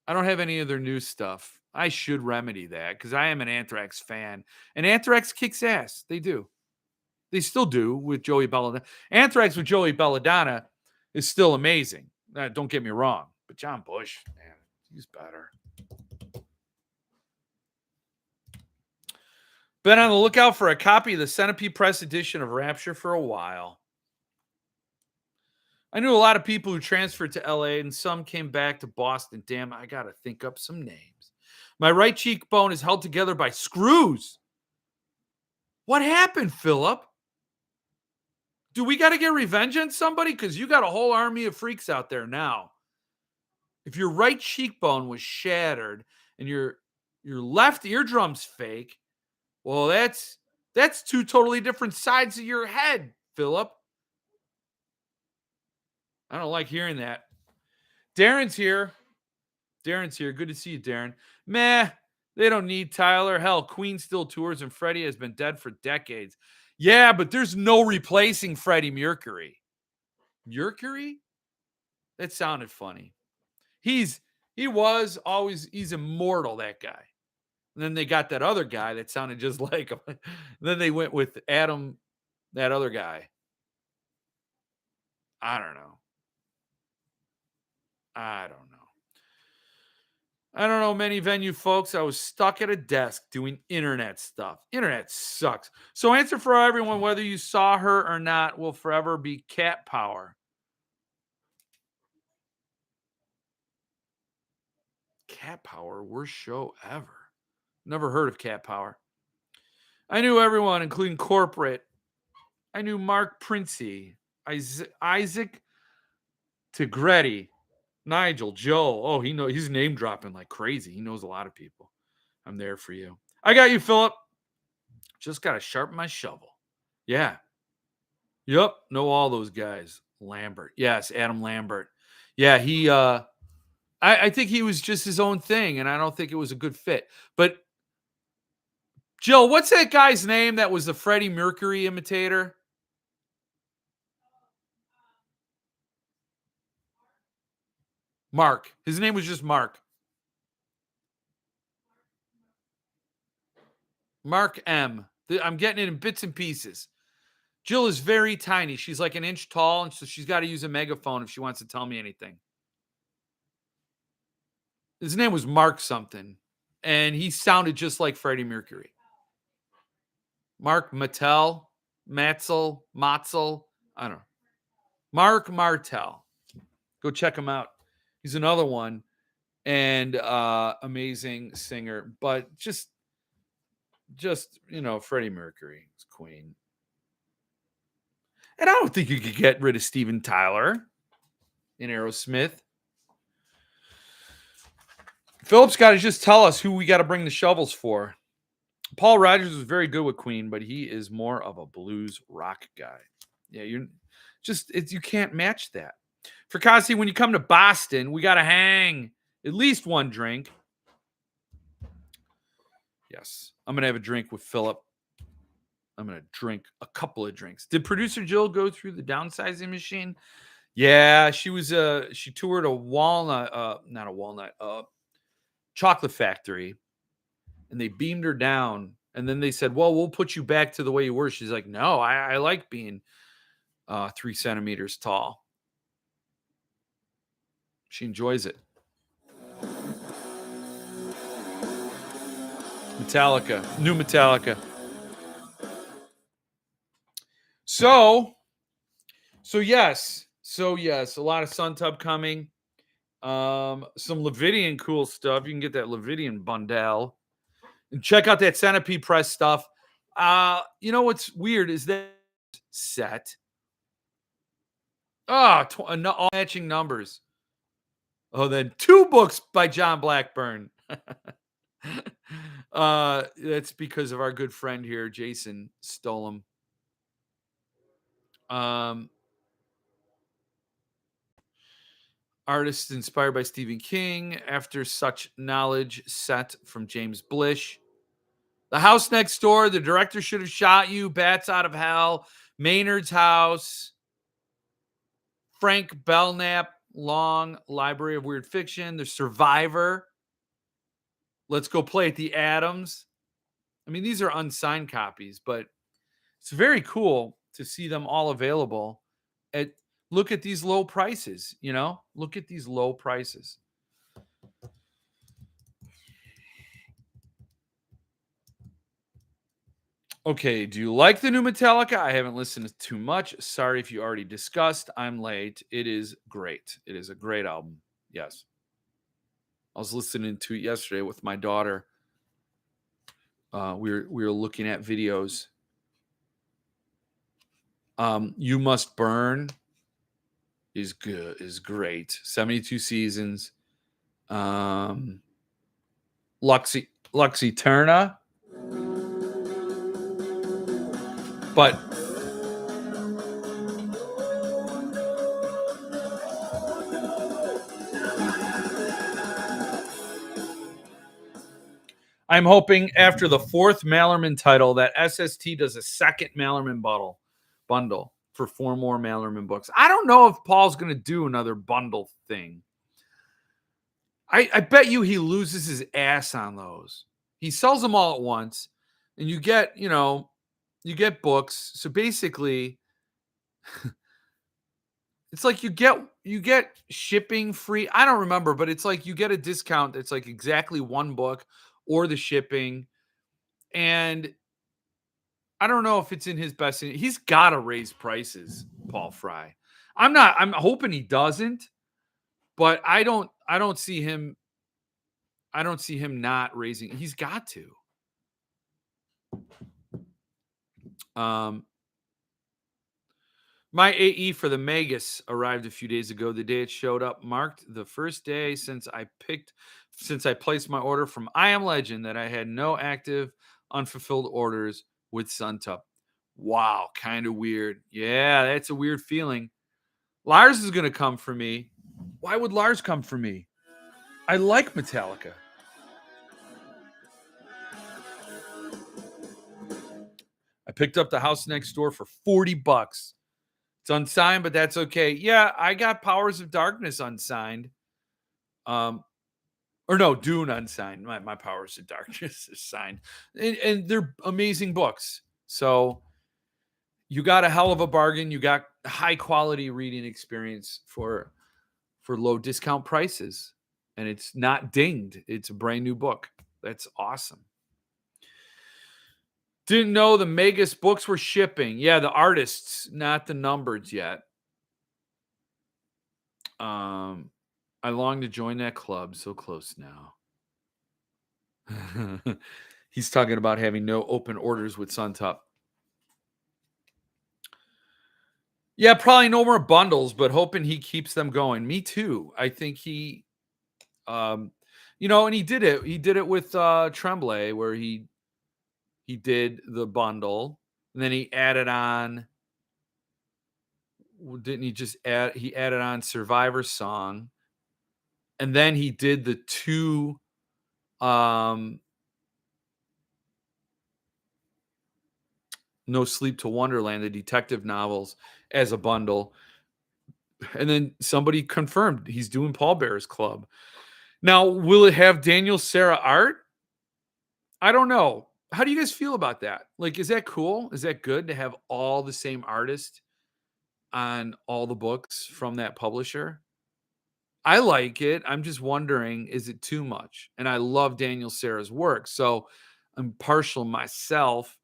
[SPEAKER 1] I don't have any of their new stuff. I should remedy that because I am an Anthrax fan. And Anthrax kicks ass. They do. They still do with Joey Belladonna. Anthrax with Joey Belladonna is still amazing. Don't get me wrong. But John Bush, man, he's better. Been on the lookout for a copy of the Centipede Press edition of Rapture for a while. I knew a lot of people who transferred to LA and some came back to Boston. Damn, I got to think up some names. My right cheekbone is held together by screws. What happened, Philip? Do we got to get revenge on somebody? Because you got a whole army of freaks out there now. If your right cheekbone was shattered and your left eardrum's fake, well, that's two totally different sides of your head, Philip. I don't like hearing that. Darren's here. Darren's here. Good to see you, Darren. Meh, they don't need Tyler. Hell, Queen still tours and Freddie has been dead for decades. Yeah, but there's no replacing Freddie Mercury. Mercury? That sounded funny. He's immortal, that guy. And then they got that other guy that sounded just like him. Then they went with Adam, that other guy. I don't know. I don't know many venue folks. I was stuck at a desk doing internet stuff. Internet sucks. So answer for everyone, whether you saw her or not, will forever be Cat Power. Cat Power, worst show ever. Never heard of Cat Power. I knew everyone, including corporate. I knew Mark Princey, Isaac Tigretti, Nigel, Joe. Oh, he's name dropping like crazy. He knows a lot of people. I'm there for you. I got you, Philip. Just got to sharpen my shovel. Yeah. Yep. Know all those guys. Lambert. Yes, Adam Lambert. Yeah, he I think he was just his own thing, and I don't think it was a good fit. But Jill, what's that guy's name that was the Freddie Mercury imitator? Mark. His name was just Mark. Mark M. I'm getting it in bits and pieces. Jill is very tiny. She's like an inch tall, and so she's got to use a megaphone if she wants to tell me anything. His name was Mark something, and he sounded just like Freddie Mercury. Mark Mattel, Matzel. I don't know. Mark Martel. Go check him out. He's another one, and amazing singer, but just Freddie Mercury is Queen. And I don't think you could get rid of Steven Tyler in Aerosmith. Philip's got to just tell us who we got to bring the shovels for. Paul Rodgers was very good with Queen, but he is more of a blues rock guy. Yeah, you can't match that. For Kasi, when you come to Boston, we got to hang at least one drink. Yes, I'm going to have a drink with Philip. I'm going to drink a couple of drinks. Did producer Jill go through the downsizing machine? Yeah, she toured a chocolate factory, and they beamed her down. And then they said, well, we'll put you back to the way you were. She's like, no, I like being 3 centimeters tall. She enjoys it. Metallica, new Metallica. So yes, a lot of SUNTUP coming. Some Levidian cool stuff. You can get that Levidian bundle. And check out that Centipede Press stuff. You know what's weird is that set. All matching numbers. Oh, then 2 books by John Blackburn. That's because of our good friend here, Jason, stole them. Artists inspired by Stephen King. After Such Knowledge, set from James Blish. The House Next Door. The Director Should Have Shot You. Bats Out of Hell. Maynard's House. Frank Belknap. Long Library of Weird Fiction. The Survivor. Let's Go Play at the Adams. I mean, these are unsigned copies, but it's very cool to see them all available. Look at these low prices, Look at these low prices. Okay, do you like the new Metallica? I haven't listened to too much. Sorry if you already discussed. I'm late. It is great. It is a great album. Yes. I was listening to it yesterday with my daughter. We were looking at videos. You Must Burn is good, is great. 72 seasons. Um Lux Eterna. But I'm hoping after the fourth Mallerman title that SST does a second Mallerman bundle for 4 more Mallerman books. I don't know if Paul's going to do another bundle thing. I bet you he loses his ass on those. He sells them all at once, and you get books. So basically, it's like you get shipping free. I don't remember, but it's like you get a discount. It's like exactly one book or the shipping. And I don't know if it's in his best. He's got to raise prices, Paul Fry. I'm hoping he doesn't, but I don't see him. I don't see him not raising. He's got to. Um, my AE for the Magus arrived a few days ago. The day it showed up marked the first day since I placed my order from I Am Legend that I had no active unfulfilled orders with SUNTUP. Wow, kind of weird. Yeah, that's a weird feeling. Lars is going to come for me. Why would Lars come for me? I like Metallica. I picked up The House Next Door for $40. It's unsigned, but that's okay. Yeah, I got Powers of Darkness unsigned. Or no, Dune unsigned. My Powers of Darkness is signed. And they're amazing books. So you got a hell of a bargain. You got high quality reading experience for low discount prices. And it's not dinged. It's a brand new book. That's awesome. Didn't know the Magus books were shipping. Yeah, the artists, not the numbers yet. I long to join that club. So close now. He's talking about having no open orders with SUNTUP. Yeah, probably no more bundles, but hoping he keeps them going. Me too. I think he, and he did it. He did it with Tremblay, where he did the bundle, and then he added on. Didn't he just add? He added on Survivor Song, and then he did the two. No Sleep to Wonderland, the detective novels, as a bundle. And then somebody confirmed he's doing Paul Bear's Club. Now, will it have Daniel Sarah art? I don't know. How do you guys feel about that? Like, is that cool? Is that good to have all the same artist on all the books from that publisher? I like it. I'm just wondering, is it too much? And I love Daniel Sarah's work, so I'm partial myself.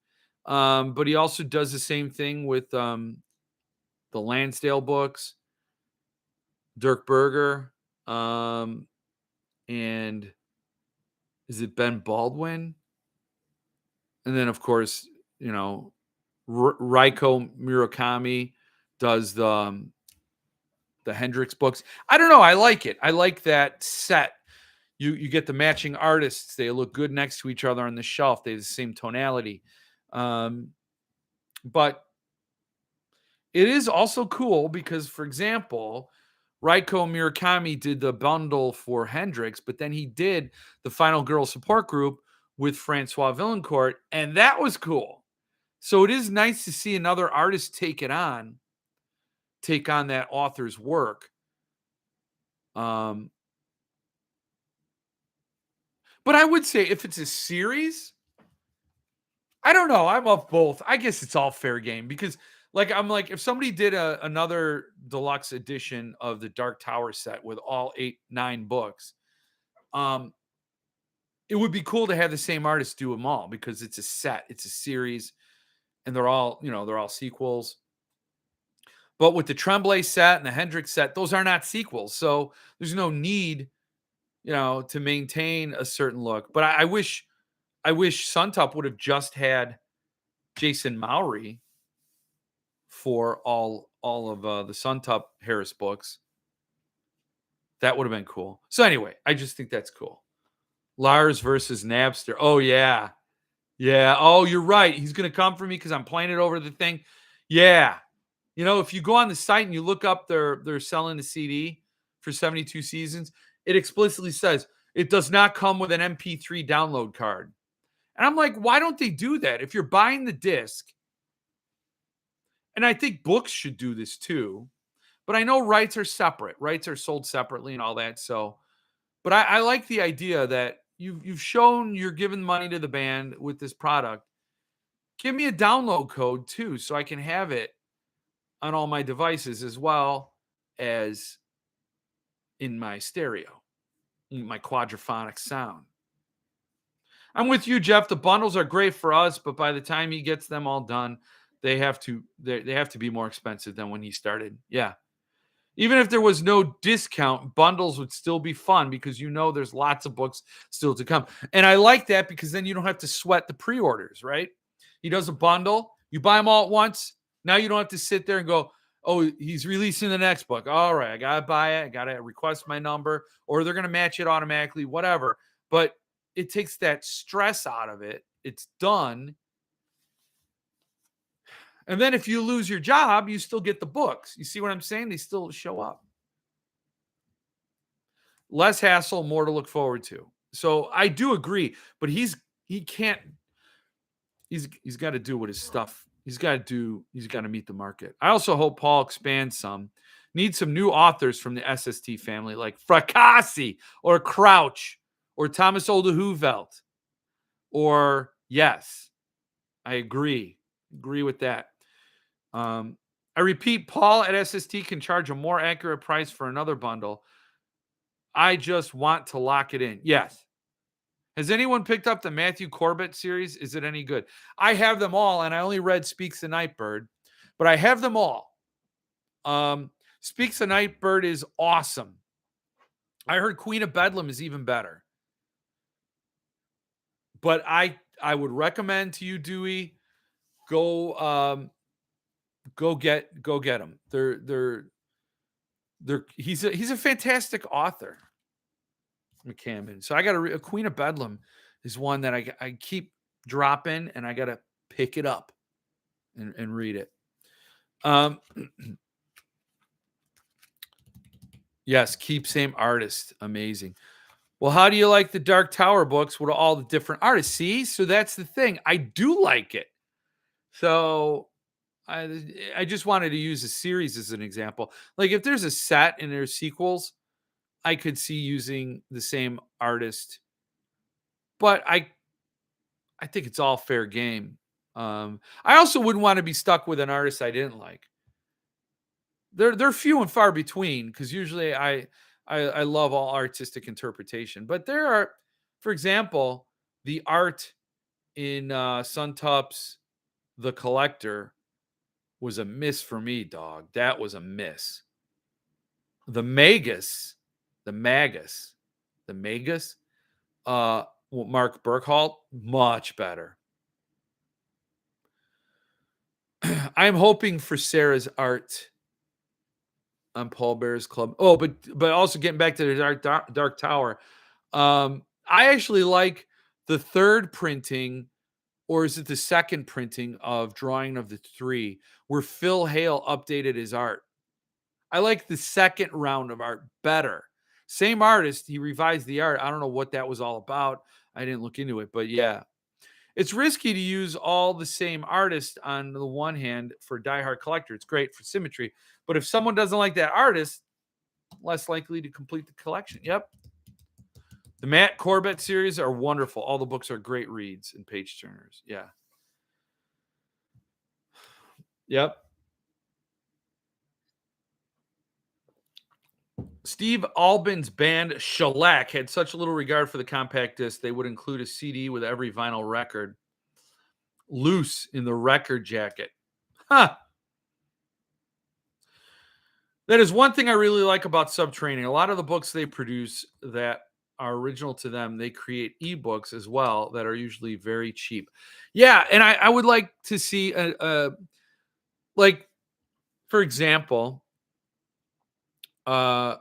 [SPEAKER 1] But he also does the same thing with the Lansdale books, Dirk Berger, and is it Ben Baldwin? And then, of course, Raiko Murakami does the Hendrix books. I don't know. I like it. I like that set. You get the matching artists. They look good next to each other on the shelf. They have the same tonality. But it is also cool because, for example, Raiko Murakami did the bundle for Hendrix, but then he did the Final Girl support group with Francois Villancourt, and that was cool. So it is nice to see another artist take on that author's work. But I would say if it's a series, I don't know. I'm off both. I guess it's all fair game because, I'm like, if somebody did another deluxe edition of the Dark Tower set with all 8, 9 books, it would be cool to have the same artist do them all because it's a set, it's a series. and they're all sequels. But with the Tremblay set and the Hendrix set, those are not sequels. So there's no need, to maintain a certain look. But I wish SUNTUP would have just had Jason Mowry for all of the SUNTUP Harris books. That would have been cool. So anyway, I just think that's cool. Lars versus Napster. Oh yeah. Yeah. Oh, you're right. He's gonna come for me because I'm playing it over the thing. Yeah. If you go on the site and you look up they're selling the CD for 72 seasons, it explicitly says it does not come with an MP3 download card. And I'm like, why don't they do that? If you're buying the disc, and I think books should do this too, but I know rights are separate. Rights are sold separately and all that. So, but I like the idea that you've shown you're giving money to the band with this product. Give me a download code too, so I can have it on all my devices as well as in my stereo, in my quadraphonic sound. I'm with you, Jeff. The bundles are great for us, but by the time he gets them all done, they have to be more expensive than when he started. Yeah. Even if there was no discount, bundles would still be fun because there's lots of books still to come. And I like that because then you don't have to sweat the pre-orders, right? He does a bundle, you buy them all at once. Now you don't have to sit there and go, oh, he's releasing the next book. All right, I got to buy it. I got to request my number, or they're going to match it automatically, whatever. But it takes that stress out of it. It's done. And then if you lose your job, you still get the books. You see what I'm saying? They still show up. Less hassle, more to look forward to. So I do agree, but he can't. He's got to do what his stuff. He's got to meet the market. I also hope Paul expands some. Need some new authors from the SST family, like Fracassi or Crouch or Thomas Oldehuvelt. Or yes, I agree with that. I repeat, Paul at SST can charge a more accurate price for another bundle. I just want to lock it in. Yes. Has anyone picked up the Matthew Corbett series? Is it any good? I have them all, and I only read Speaks the Nightbird, but I have them all. Speaks the Nightbird is awesome. I heard Queen of Bedlam is even better. But I would recommend to you, Dewey, go get them. He's a fantastic author, McCammon. So I got a Queen of Bedlam is one that I keep dropping, and I got to pick it up and read it. Yes, keep same artist. Amazing. Well, how do you like the Dark Tower books with all the different artists? See, so that's the thing. I do like it. So I just wanted to use a series as an example. Like if there's a set and there's sequels, I could see using the same artist. But I think it's all fair game. I also wouldn't want to be stuck with an artist I didn't like. They're few and far between because usually I love all artistic interpretation. But there are, for example, the art in SUNTUP's The Collector was a miss for me, dog. That was a miss. The Magus, Mark Burkhalter, much better. I'm hoping for Sarah's art on Paul Bear's Club. Oh, but also getting back to the Dark Tower. I actually like the third printing, or is it the second printing of Drawing of the Three, where Phil Hale updated his art. I like the second round of art better. Same artist, he revised the art. I don't know what that was all about. I didn't look into it, but yeah. It's risky to use all the same artist on the one hand for diehard collector. It's great for symmetry. But if someone doesn't like that artist, less likely to complete the collection. Yep. The Matt Corbett series are wonderful. All the books are great reads and page turners. Yeah. Yep. Steve Albin's band Shellac had such little regard for the compact disc, they would include a CD with every vinyl record. loose in the record jacket. Huh. That is one thing I really like about Subtraining. A lot of the books they produce that are original to them, they create ebooks as well that are usually very cheap. Yeah, and I would like to see like, for example, uh,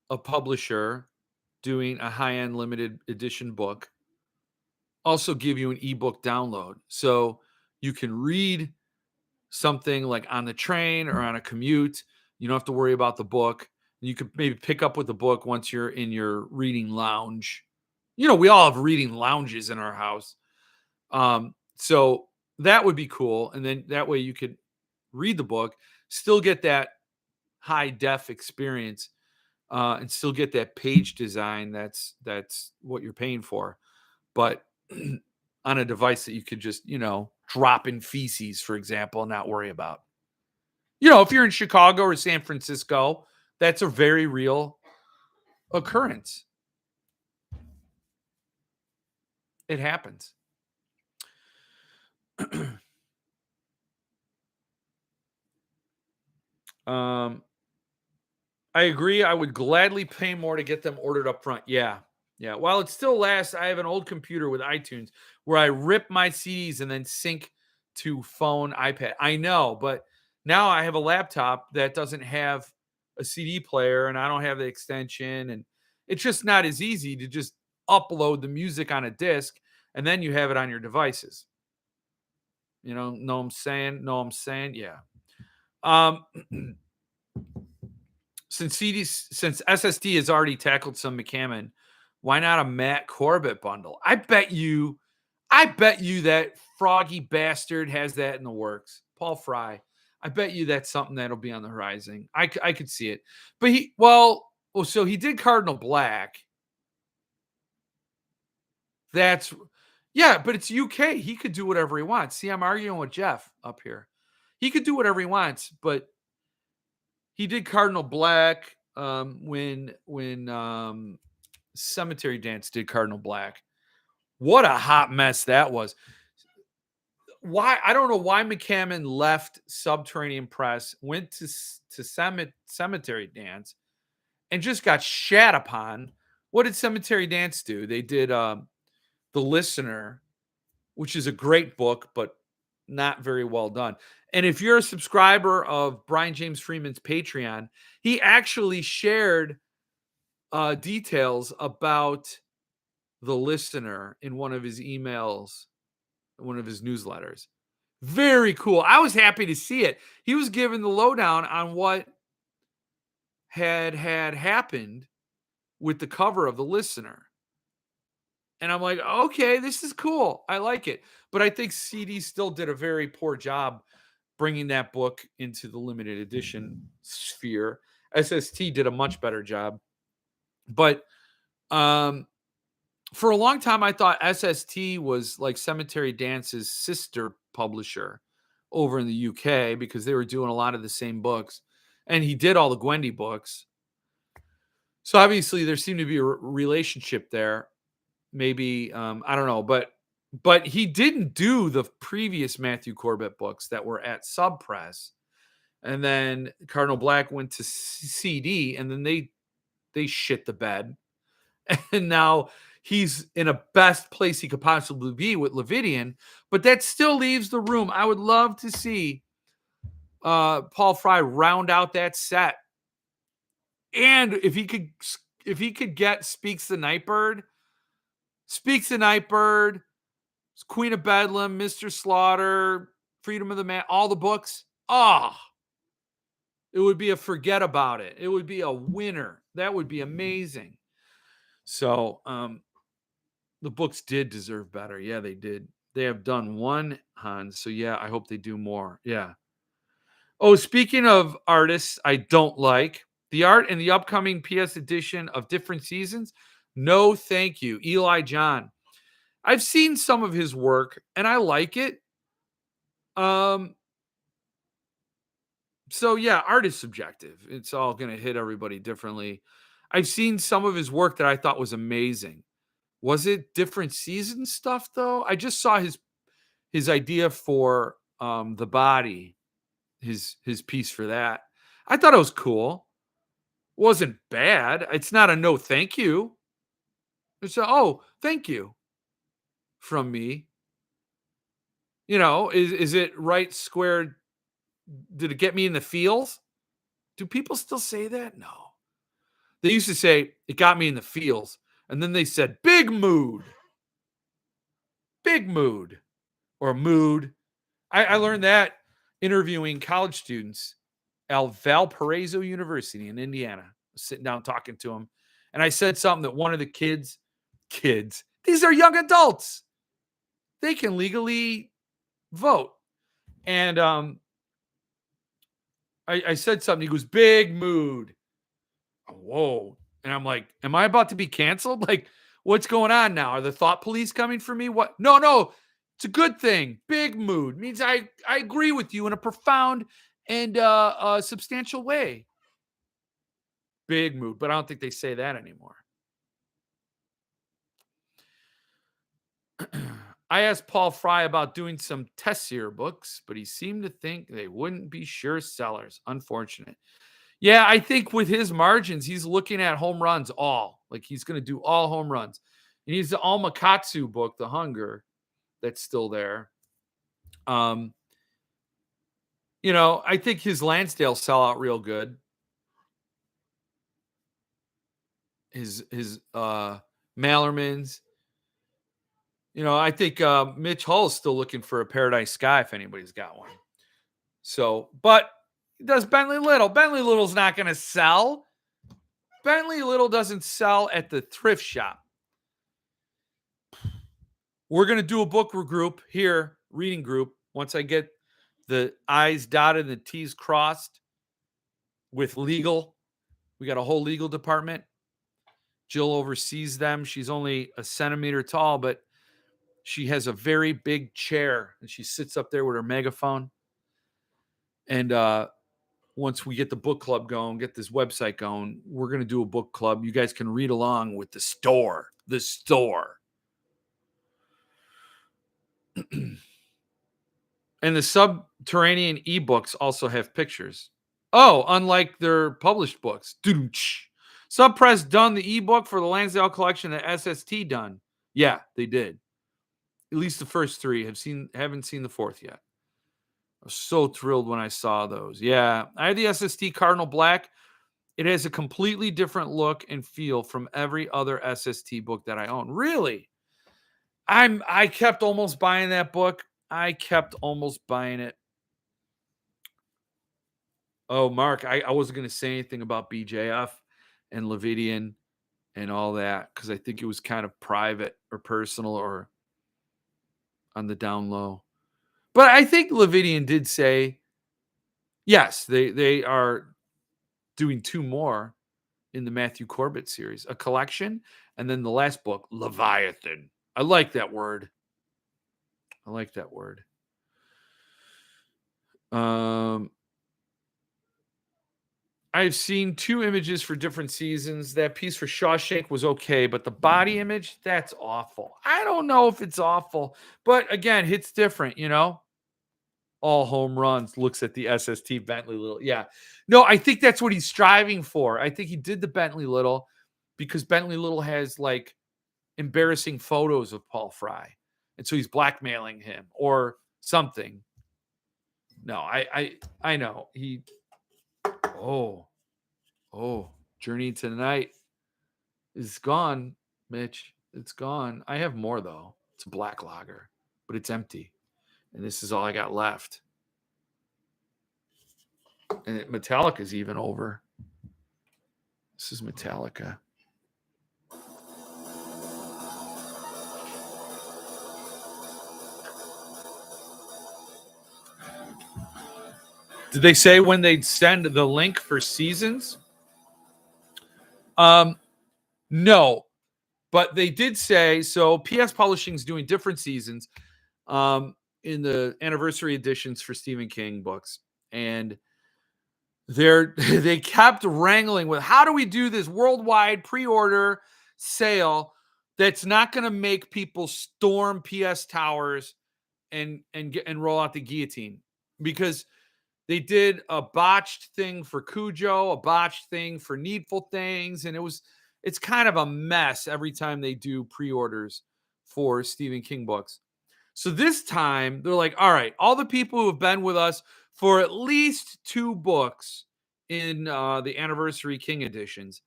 [SPEAKER 1] a publisher doing a high-end limited edition book also give you an ebook download. So you can read something like on the train or on a commute. You don't have to worry about the book. You could maybe pick up with the book once you're in your reading lounge. We all have reading lounges in our house. So that would be cool. And then that way you could read the book, still get that high def experience, and still get that page design. That's what you're paying for. But on a device that you could just, drop in feces, for example, and not worry about. If you're in Chicago or San Francisco, that's a very real occurrence. It happens. um, I agree. I would gladly pay more to get them ordered up front. Yeah. Yeah. While it still lasts, I have an old computer with iTunes where I rip my CDs and then sync to phone, iPad. I know, but now I have a laptop that doesn't have a CD player and I don't have the extension. And it's just not as easy to just upload the music on a disc and then you have it on your devices. Know what I'm saying? Know what I'm saying? Yeah. Um, since SSD has already tackled some McCammon, why not a Matt Corbett bundle? I bet you that froggy bastard has that in the works. Paul Fry. I bet you that's something that'll be on the horizon. I could see it. But so he did Cardinal Black. That's yeah, but it's UK. He could do whatever he wants. See, I'm arguing with Jeff up here. He could do whatever he wants, but he did Cardinal Black when Cemetery Dance did Cardinal Black. What a hot mess that was. Why I don't know why McCammon left Subterranean Press, went to Cemetery Dance, and just got shat upon. What did Cemetery Dance do? They did The Listener, which is a great book, but not very well done. And if you're a subscriber of Brian James Freeman's Patreon, he actually shared details about The Listener in one of his emails, one of his newsletters. Very cool. I was happy to see it. He was given the lowdown on what had happened with the cover of The Listener. And I'm like, okay, this is cool. I like it. But I think CD still did a very poor job bringing that book into the limited edition sphere. SST did a much better job. But for a long time, I thought SST was like Cemetery Dance's sister publisher over in the UK because they were doing a lot of the same books. And he did all the Gwendy books. So obviously there seemed to be a relationship there. Maybe I don't know, but he didn't do the previous Matthew Corbett books that were at Sub Press, and then Cardinal Black went to CD, and then they shit the bed, and now he's in a best place he could possibly be with Levidian, but that still leaves the room. I would love to see Paul Fry round out that set, and if he could get Speaks the Nightbird. Queen of Bedlam, Mr. Slaughter, Freedom of the Man, all the books. It would be a forget about it. It would be a winner. That would be amazing. So, the books did deserve better. Yeah, they did. They have done one, Hans. So, yeah, I hope they do more. Yeah. Oh, speaking of artists I don't like, the art in the upcoming PS edition of Different Seasons, no thank you. Eli John. I've seen some of his work and I like it. So yeah, art is subjective. It's all going to hit everybody differently. I've seen some of his work that I thought was amazing. Was it Different Season stuff though? I just saw his idea for the body, his piece for that. I thought it was cool. Wasn't bad. It's not a no thank you. It's a oh thank you from me. Is it right square? Did it get me in the feels? Do people still say that? No. They used to say it got me in the feels, and then they said big mood, or mood. I learned that interviewing college students at Valparaiso University in Indiana. I was sitting down talking to them, and I said something that one of the kids, these are young adults. They can legally vote. And I said something. He goes, big mood. Whoa. And I'm like, am I about to be canceled? Like, what's going on now? Are the thought police coming for me? What? No. It's a good thing. Big mood means I agree with you in a profound and substantial way. Big mood. But I don't think they say that anymore. I asked Paul Fry about doing some Tessier books, but he seemed to think they wouldn't be sure sellers. Unfortunate. Yeah, I think with his margins, he's looking at home runs all. Like he's going to do all home runs. He needs the Almakatsu book, The Hunger, that's still there. I think his Lansdale sell out real good. His Mallermans. I think Mitch Hull's still looking for a Paradise Sky if anybody's got one. So, but does Bentley Little? Bentley Little's not going to sell. Bentley Little doesn't sell at the thrift shop. We're going to do a book group here, reading group, once I get the I's dotted and the T's crossed with legal. We got a whole legal department. Jill oversees them. She's only a centimeter tall, but she has a very big chair, and she sits up there with her megaphone. And once we get the book club going, get this website going, we're going to do a book club. You guys can read along with the store. And the subterranean ebooks also have pictures. Oh, unlike their published books. Subpress done the ebook for the Lansdale collection that SST done. Yeah, they did. At least the first three. Haven't seen the fourth yet. I was so thrilled when I saw those. Yeah, I had the SST Cardinal Black. It has a completely different look and feel from every other SST book that I own. Really? I kept almost buying that book. I kept almost buying it. Oh, Mark, I wasn't going to say anything about BJF and Levidian and all that because I think it was kind of private or personal or on the down low. But I think Levidian did say, yes, they are doing two more in the Matthew Corbett series, a collection, and then the last book, Leviathan. I like that word. I've seen two images for different seasons. That piece for Shawshank was okay, but the body image, that's awful. I don't know if it's awful, but again, it's different, All home runs, looks at the SST Bentley Little. Yeah. No, I think that's what he's striving for. I think he did the Bentley Little because Bentley Little has like embarrassing photos of Paul Fry. And so he's blackmailing him or something. No, I know. Journey into the Night is gone, Mitch. It's gone. I have more though. It's a black lager, but it's empty. And this is all I got left. And Metallica's even over. This is Metallica. Did they say when they'd send the link for seasons? No, but they did say, so PS Publishing's doing different seasons in the anniversary editions for Stephen King books. And they kept wrangling with, how do we do this worldwide pre-order sale that's not going to make people storm PS Towers and roll out the guillotine, because they did a botched thing for Cujo, a botched thing for Needful Things, and it's kind of a mess every time they do pre-orders for Stephen King books. So this time they're like, all right, all the people who have been with us for at least 2 books in the anniversary King editions,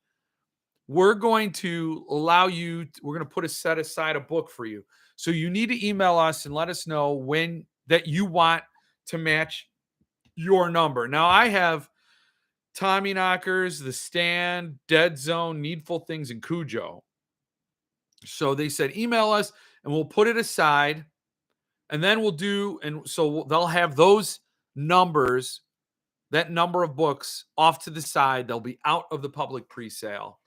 [SPEAKER 1] we're going to allow you, we're going to put a set aside a book for you. So you need to email us and let us know when that you want to match your number. Now I have Tommy Knockers, The Stand, Dead Zone, Needful Things, and Cujo. So they said, email us and we'll put it aside. And then we'll do, and so they'll have those numbers, that number of books off to the side. They'll be out of the public pre-sale.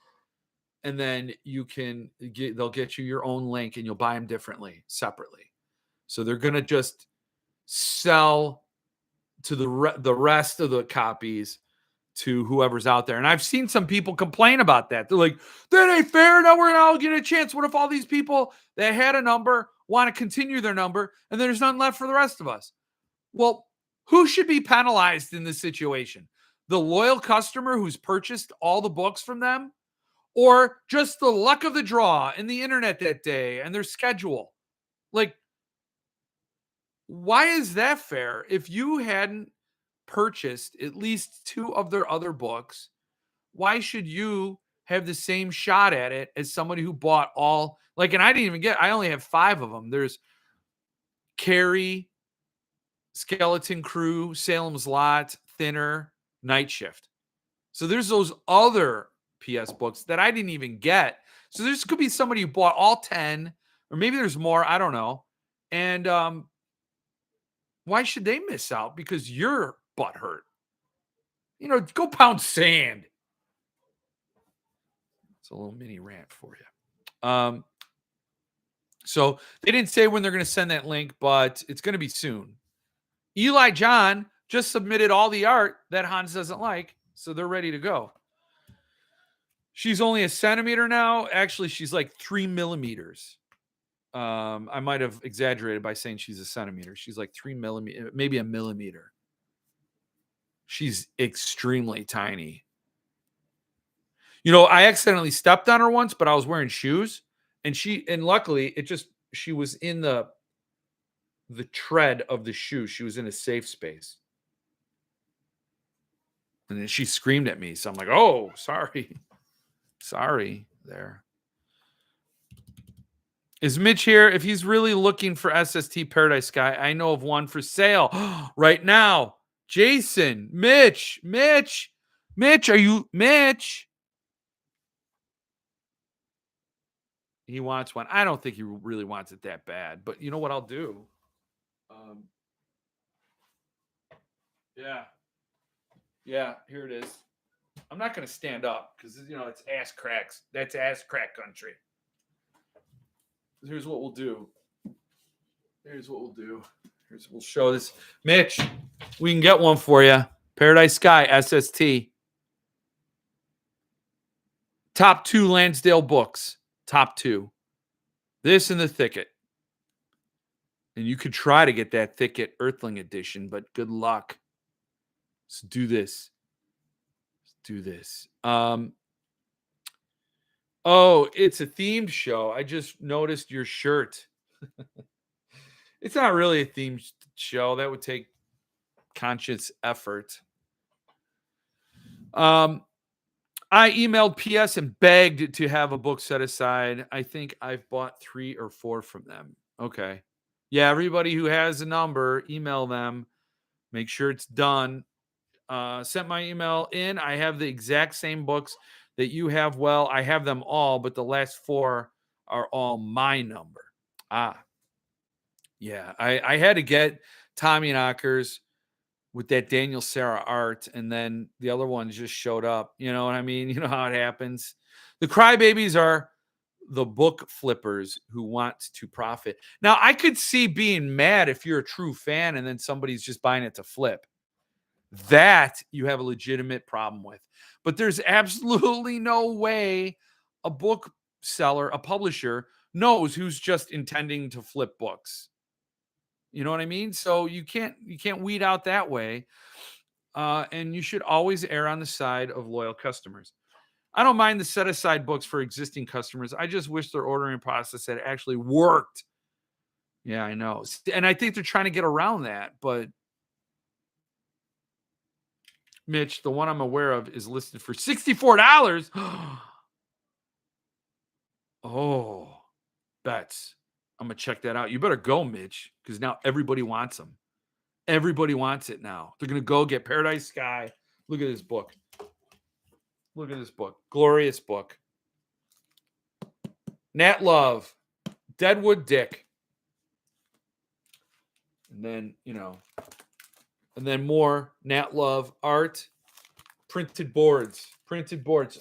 [SPEAKER 1] And then they'll get you your own link and you'll buy them differently, separately. So they're going to just sell to the rest of the copies to whoever's out there. And I've seen some people complain about that. They're like, that ain't fair. Now we're all getting a chance. What if all these people that had a number want to continue their number and there's none left for the rest of us? Well, who should be penalized in this situation? The loyal customer who's purchased all the books from them, or just the luck of the draw and the internet that day and their schedule? Like, why is that fair? If you hadn't purchased at least 2 of their other books, why should you have the same shot at it as somebody who bought all, like, and I only have 5 of them. There's Carrie, Skeleton Crew, Salem's Lot, Thinner, Night Shift. So there's those other PS books that I didn't even get. So this could be somebody who bought all 10, or maybe there's more, I don't know. And why should they miss out? Because you're butthurt. Go pound sand. It's a little mini rant for you. So they didn't say when they're going to send that link, but it's going to be soon. Eli John just submitted all the art that Hans doesn't like, so they're ready to go. She's only a centimeter now. Actually, she's like 3 millimeters. I might have exaggerated by saying she's a centimeter. She's like 3 millimeters, maybe a millimeter. She's extremely tiny. I accidentally stepped on her once, but I was wearing shoes, and luckily she was in the tread of the shoe. She was in a safe space. And then she screamed at me. So I'm like, oh, sorry. Sorry there. Is Mitch here? If he's really looking for SST Paradise Sky, I know of one for sale right now. Jason, Mitch, are you Mitch? He wants one. I don't think he really wants it that bad, but you know what I'll do? Yeah, here it is. I'm not going to stand up because, it's ass cracks. That's ass crack country. Here's what we'll do. We'll show this. Mitch, we can get one for you. Paradise Sky, SST. Top 2 Lansdale books. Top 2. This and The Thicket. And you could try to get that Thicket Earthling edition, but good luck. Let's do this. Oh, it's a themed show. I just noticed your shirt. It's not really a themed show. That would take conscious effort. I emailed PS and begged to have a book set aside. I think I've bought 3 or 4 from them. Okay. Yeah, everybody who has a number, email them. Make sure it's done. Sent my email in. I have the exact same books that you have. Well, I have them all, but the last 4 are all my number. Yeah. I had to get Tommy Knockers with that Daniel Sarah art, and then the other ones just showed up. You know what I mean? You know how it happens. The crybabies are the book flippers who want to profit. Now, I could see being mad if you're a true fan and then somebody's just buying it to flip. That you have a legitimate problem with. But there's absolutely no way a bookseller, a publisher, knows who's just intending to flip books. You know what I mean? So you can't weed out that way. And you should always err on the side of loyal customers. I don't mind the set aside books for existing customers. I just wish their ordering process had actually worked. Yeah, I know. And I think they're trying to get around that. But Mitch, the one I'm aware of is listed for $64. Oh, bets. I'm going to check that out. You better go, Mitch, because now everybody wants them. Everybody wants it now. They're going to go get Paradise Sky. Look at this book. Look at this book. Glorious book. Nat Love, Deadwood Dick. And then, and then more Nat Love art, printed boards.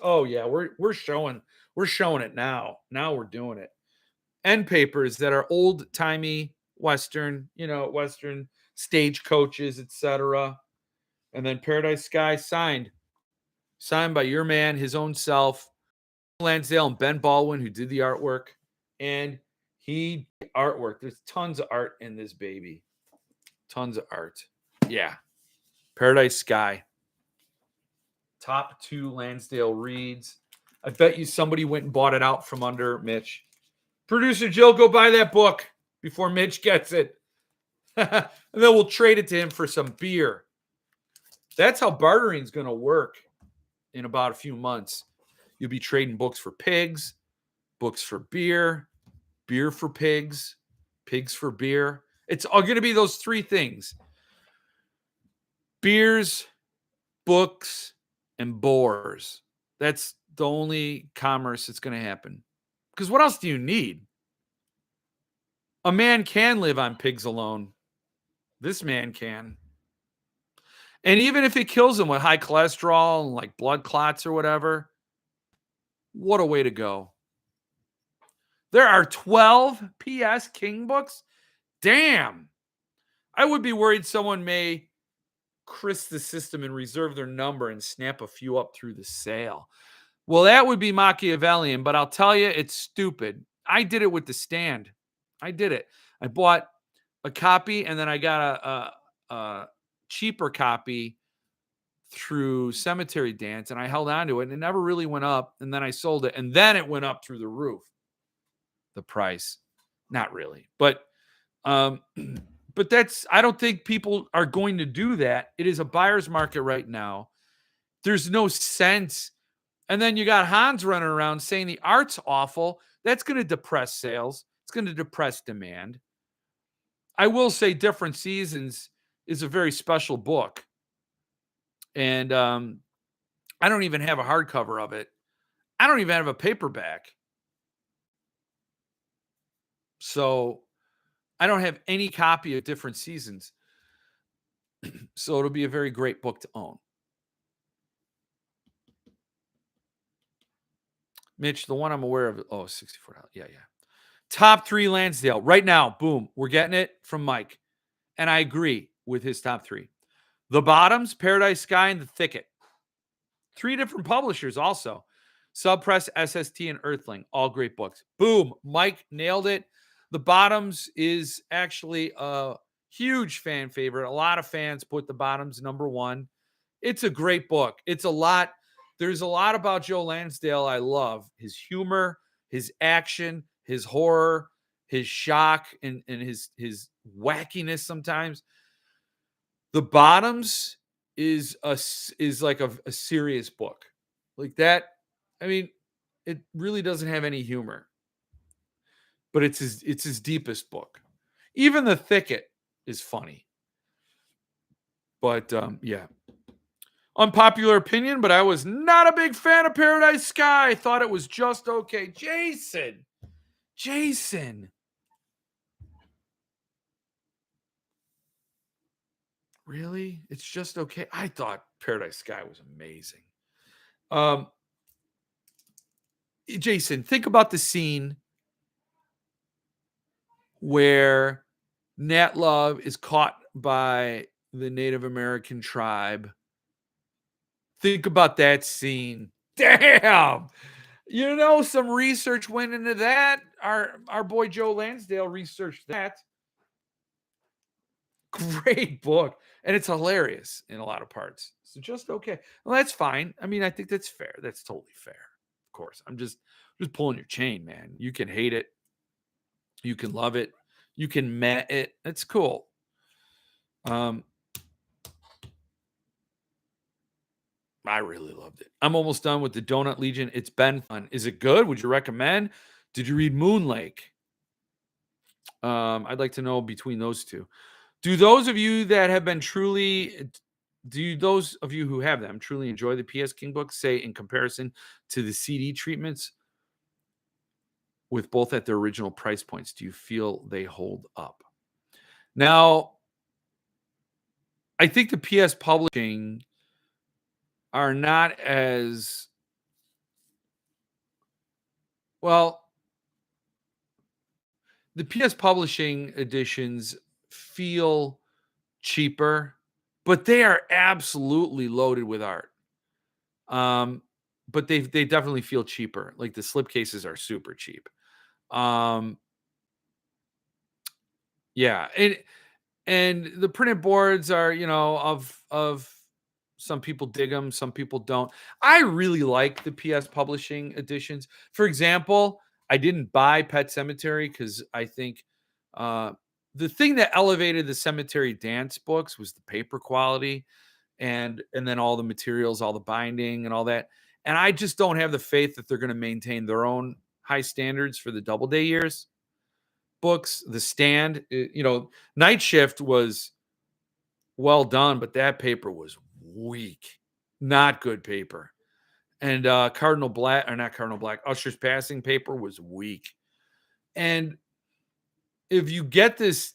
[SPEAKER 1] Oh yeah, we're showing it now. Now we're doing it. End papers that are old-timey Western, Western stagecoaches, etc. And then Paradise Sky signed by your man, his own self, Lansdale and Ben Baldwin, who did the artwork. And there's tons of art in this baby. Tons of art. Yeah. Paradise Sky. Top 2 Lansdale reads. I bet you somebody went and bought it out from under Mitch. Producer Jill, go buy that book before Mitch gets it. And then we'll trade it to him for some beer. That's how bartering is going to work in about a few months. You'll be trading books for pigs, books for beer, beer for pigs, pigs for beer. It's all going to be those 3 things. Beers, books, and boars. That's the only commerce that's going to happen. Because what else do you need? A man can live on pigs alone. This man can. And even if it kills him with high cholesterol and like blood clots or whatever, what a way to go. There are 12 PS King books? Damn. I would be worried someone may crisp the system and reserve their number and snap a few up through the sale. Well, that would be Machiavellian, but I'll tell you, it's stupid. I did it with the stand. I did it. I bought a copy and then I got a cheaper copy through Cemetery Dance, and I held on to it and it never really went up. And then I sold it and then it went up through the roof. The price. Not really. But I don't think people are going to do that. It is a buyer's market right now. There's no sense. And then you got Hans running around saying the art's awful. That's going to depress sales. It's going to depress demand. I will say Different Seasons is a very special book. And I don't even have a hardcover of it. I don't even have a paperback. So I don't have any copy of Different Seasons. So it'll be a very great book to own. Mitch, the one I'm aware of. Oh, $64. Yeah. Top 3 Lansdale. Right now, boom. We're getting it from Mike. And I agree with his top 3. The Bottoms, Paradise Sky, and The Thicket. 3 different publishers also. Subpress, SST, and Earthling. All great books. Boom. Mike nailed it. The Bottoms is actually a huge fan favorite. A lot of fans put The Bottoms number 1. It's a great book. It's a lot. There's a lot about Joe Lansdale I love. His humor, his action, his horror, his shock, and his wackiness sometimes. The Bottoms is like a serious book. Like that. I mean, it really doesn't have any humor. But it's his deepest book. Even The Thicket is funny. But yeah. Unpopular opinion, but I was not a big fan of Paradise Sky. I thought it was just okay. Jason. Really? It's just okay. I thought Paradise Sky was amazing. Jason, think about the scene where Nat Love is caught by the Native American tribe. Think about that scene. Damn. Some research went into that. Our boy Joe Lansdale researched that. Great book, and it's hilarious in a lot of parts. So just okay. Well, that's fine. I mean, I think that's fair. That's totally fair. Of course. I'm just pulling your chain, man. You can hate it, you can love it, you can met it. It's cool. Um, I really loved it. I'm almost done with the Donut Legion. It's been fun. Is it good? Would you recommend? Did you read Moon Lake? I'd like to know between those two. Do those of you that have been truly do those of you who have them truly enjoy the PS King books, say in comparison to the CD treatments with both at their original price points? Do you feel they hold up? Now, I think the PS publishing are not as well. The PS publishing editions feel cheaper, but they are absolutely loaded with art. But they definitely feel cheaper. Like the slipcases are super cheap. Um, yeah, and the printed boards are, of some people dig them, some people don't. I really like the PS publishing editions. For example, I didn't buy Pet Cemetery because I think uh, the thing that elevated the Cemetery Dance books was the paper quality, and then all the materials, all the binding and all that. And I just don't have the faith that they're going to maintain their own high standards for the Doubleday years books. The Stand, Night Shift was well done, but that paper was weak, not good paper. And Cardinal Black, or not Cardinal Black, Usher's Passing paper was weak. And if you get this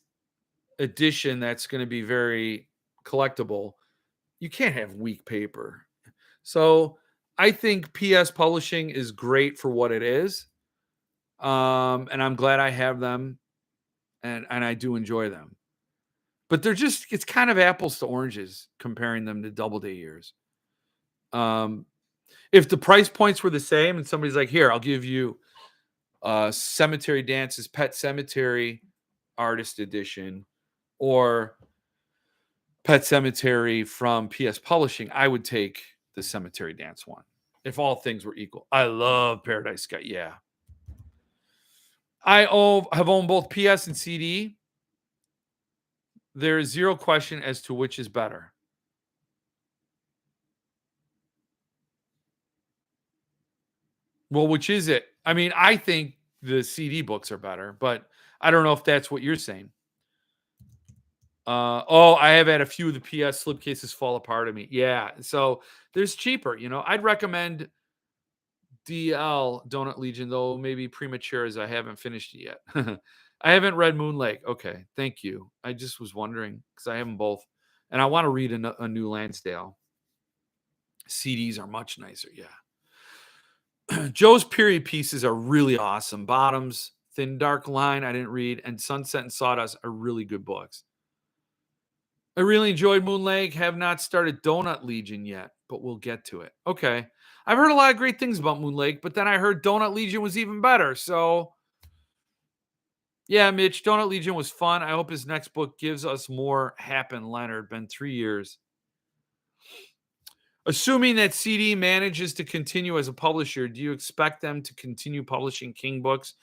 [SPEAKER 1] edition that's going to be very collectible, you can't have weak paper. So I think PS Publishing is great for what it is. And I'm glad I have them, and I do enjoy them. But it's kind of apples to oranges comparing them to Doubleday years. If the price points were the same and somebody's like, here, I'll give you Cemetery Dance's Pet Cemetery Artist Edition or Pet Cemetery from PS Publishing, I would take the Cemetery Dance one if all things were equal. I love Paradise Sky. Yeah. Have owned both PS and CD. There is zero question as to which is better. Well, which is it? I mean, I think the CD books are better, but I don't know if that's what you're saying. I have had a few of the PS slipcases fall apart on me. Yeah, so there's cheaper. I'd recommend DL Donut Legion, though maybe premature as I haven't finished it yet. I haven't read Moon Lake. Okay, thank you. I just was wondering because I have them both, and I want to read a new Lansdale. CDs are much nicer. Yeah. Joe's period pieces are really awesome. Bottoms, Thin Dark Line, I didn't read, and Sunset and Sawdust are really good books. I really enjoyed Moon Lake. Have not started Donut Legion yet, but we'll get to it. Okay. I've heard a lot of great things about Moon Lake, but then I heard Donut Legion was even better. So, yeah, Mitch, Donut Legion was fun. I hope his next book gives us more Happen Leonard. Been 3 years. Assuming that CD manages to continue as a publisher, do you expect them to continue publishing King books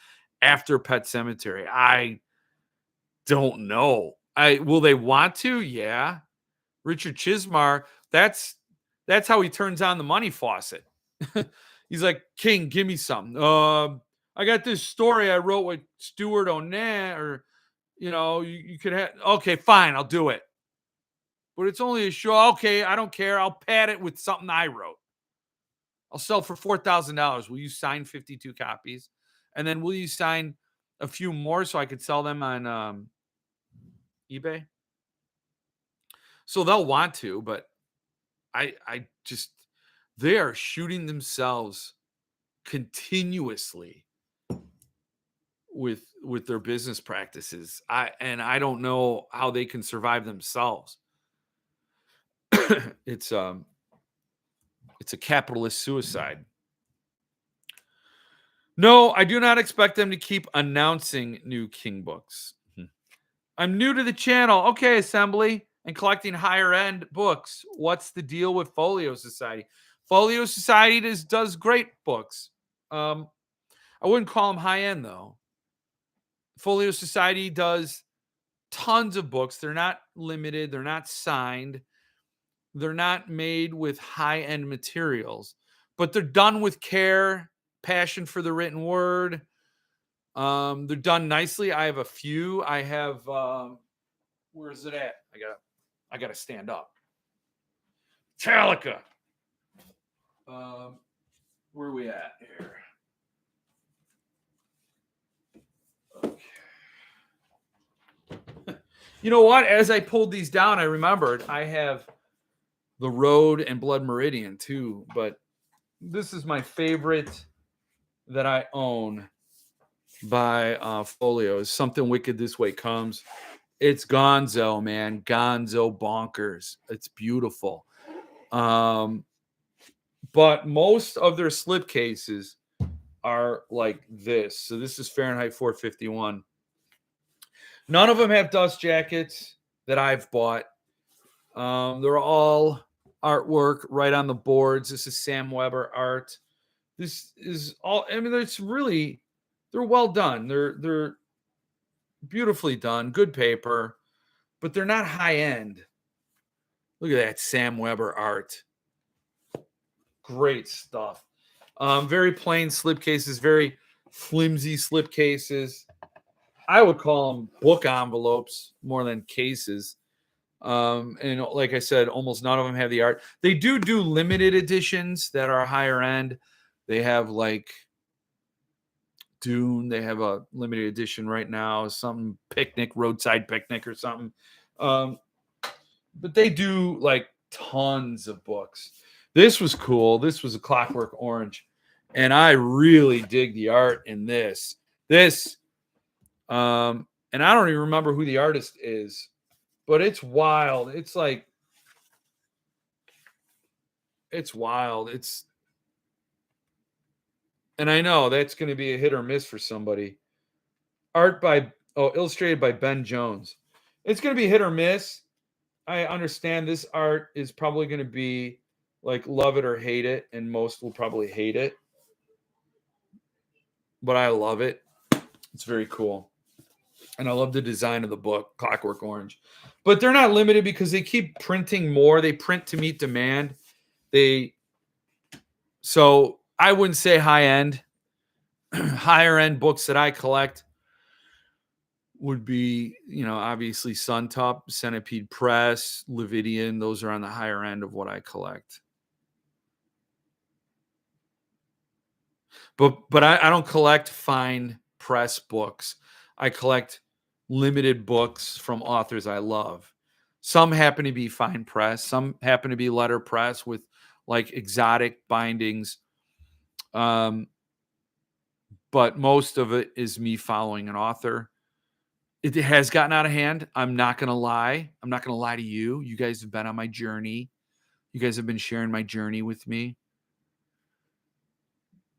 [SPEAKER 1] after Pet Cemetery? I don't know. Will they want to? Yeah. Richard Chismar, that's how he turns on the money faucet. He's like, King, give me some. I got this story I wrote with Stuart Onan, or you could have. Okay, fine, I'll do it. But it's only a show. Okay, I don't care. I'll pad it with something I wrote. I'll sell for $4,000. Will you sign 52 copies? And then will you sign a few more so I could sell them on eBay? So they'll want to, but I just, they are shooting themselves continuously with their business practices. I don't know how they can survive themselves. It's a capitalist suicide. No, I do not expect them to keep announcing new King books. I'm new to the channel. Okay, Assembly, and collecting higher end books. What's the deal with Folio Society? Folio Society does great books. I wouldn't call them high end though. Folio Society does tons of books. They're not limited, they're not signed, they're not made with high end materials, but they're done with care, passion for the written word. They're done nicely. I have a few. I have where is it at? I gotta stand up. Metallica. Where are we at here? Okay. You know what? As I pulled these down, I remembered I have The Road and Blood Meridian too, but this is my favorite that I own by Folio. Is Something Wicked This Way Comes. It's gonzo, man. Gonzo bonkers. It's beautiful. But most of their slipcases are like this. So this is Fahrenheit 451. None of them have dust jackets that I've bought. They're all artwork right on the boards. This is Sam Weber art. This is all. I mean, it's really, they're well done. They're beautifully done. Good paper, but they're not high end. Look at that Sam Weber art. Great stuff. Very plain slipcases, very flimsy slipcases. I would call them book envelopes more than cases. And like I said, almost none of them have the art. They do limited editions that are higher end. They have like Dune. They have a limited edition right now, some picnic, roadside picnic or something. But they do like tons of books. This was cool. This was a Clockwork Orange, and I really dig the art in this. And I don't even remember who the artist is, but it's wild. It's like, it's wild. And I know that's going to be a hit or miss for somebody. Illustrated by Ben Jones. It's going to be hit or miss. I understand this art is probably going to be like love it or hate it, and most will probably hate it. But I love it. It's very cool. And I love the design of the book, Clockwork Orange. But they're not limited because they keep printing more. They print to meet demand. So I wouldn't say high end. Higher end books that I collect would be, obviously SUNTUP, Centipede Press, Levidian. Those are on the higher end of what I collect. But I don't collect fine press books. I collect limited books from authors I love. Some happen to be fine press. Some happen to be letter press with like exotic bindings. But most of it is me following an author. It has gotten out of hand. I'm not going to lie. I'm not going to lie to you. You guys have been on my journey. You guys have been sharing my journey with me.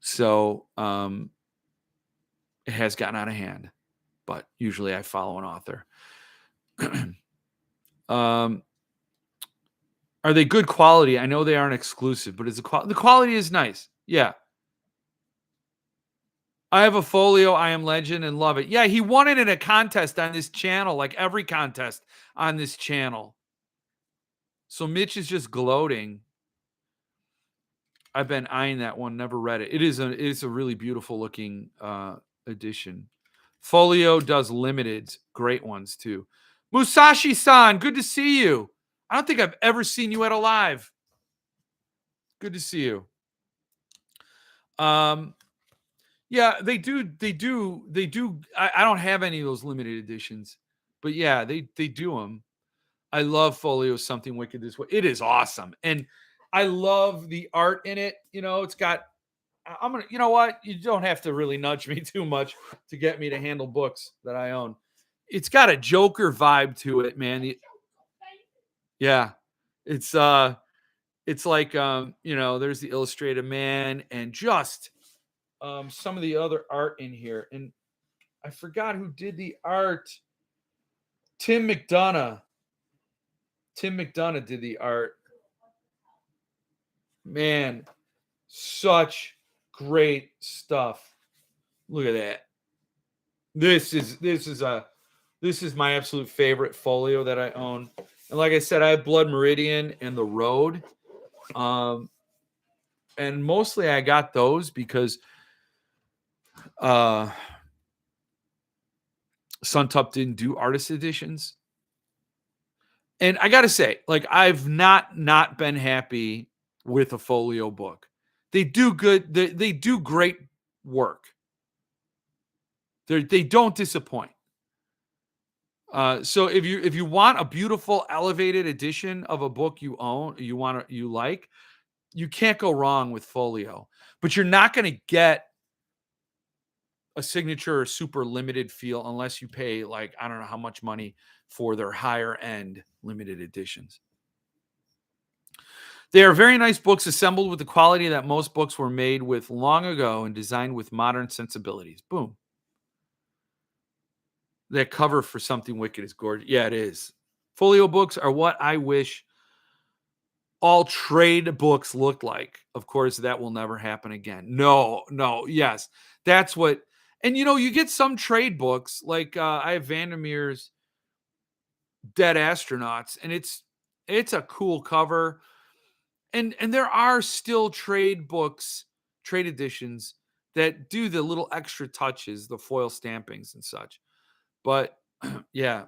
[SPEAKER 1] So it has gotten out of hand. But usually I follow an author. Are they good quality? I know they aren't exclusive, but the quality is nice. Yeah. I have a folio, I Am Legend, and love it. Yeah, he won it in a contest on this channel, like every contest on this channel. So Mitch is just gloating. I've been eyeing that one, never read it. It is a really beautiful looking edition. Folio does limited, great ones too. Musashi-san, good to see you. I don't think I've ever seen you at a live. Good to see you. Yeah, they do. I don't have any of those limited editions, but yeah, they do them. I love Folio Something Wicked This Way. It is awesome. And I love the art in it. It's got, you know what? You don't have to really nudge me too much to get me to handle books that I own. It's got a Joker vibe to it, man. Yeah. It's like, there's the Illustrated Man and just some of the other art in here. And I forgot who did the art. Tim McDonough. Tim McDonough did the art. Man, such great stuff. Look at that. This is my absolute favorite folio that I own. And like I said, I have Blood Meridian and The Road. And mostly I got those because SUNTUP didn't do artist editions. And I got to say, like, I've not been happy with a folio book. They do good. They do great work. They don't disappoint. So if you want a beautiful elevated edition of a book you own, you like, you can't go wrong with folio. But you're not going to get a signature or super limited feel unless you pay, like, I don't know how much money for their higher end limited editions. They are very nice books assembled with the quality that most books were made with long ago and designed with modern sensibilities. Boom. That cover for Something Wicked is gorgeous. Yeah, it is. Folio books are what I wish all trade books looked like. Of course, that will never happen again. No, yes. That's what, and you get some trade books, like I have Vandermeer's Dead Astronauts, and it's a cool cover. And there are still trade books, trade editions that do the little extra touches, the foil stampings and such. But yeah.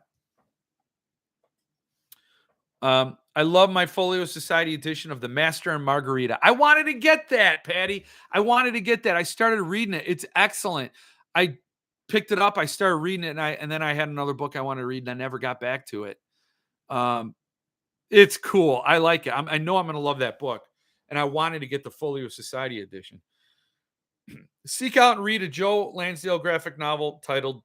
[SPEAKER 1] I love my Folio Society edition of The Master and Margarita. I wanted to get that, Patty. I wanted to get that. I started reading it. It's excellent. I picked it up. I started reading it, and then I had another book I wanted to read, and I never got back to it. It's cool. I like it. I know I'm going to love that book, and I wanted to get the Folio Society edition. Seek out and read a Joe Lansdale graphic novel titled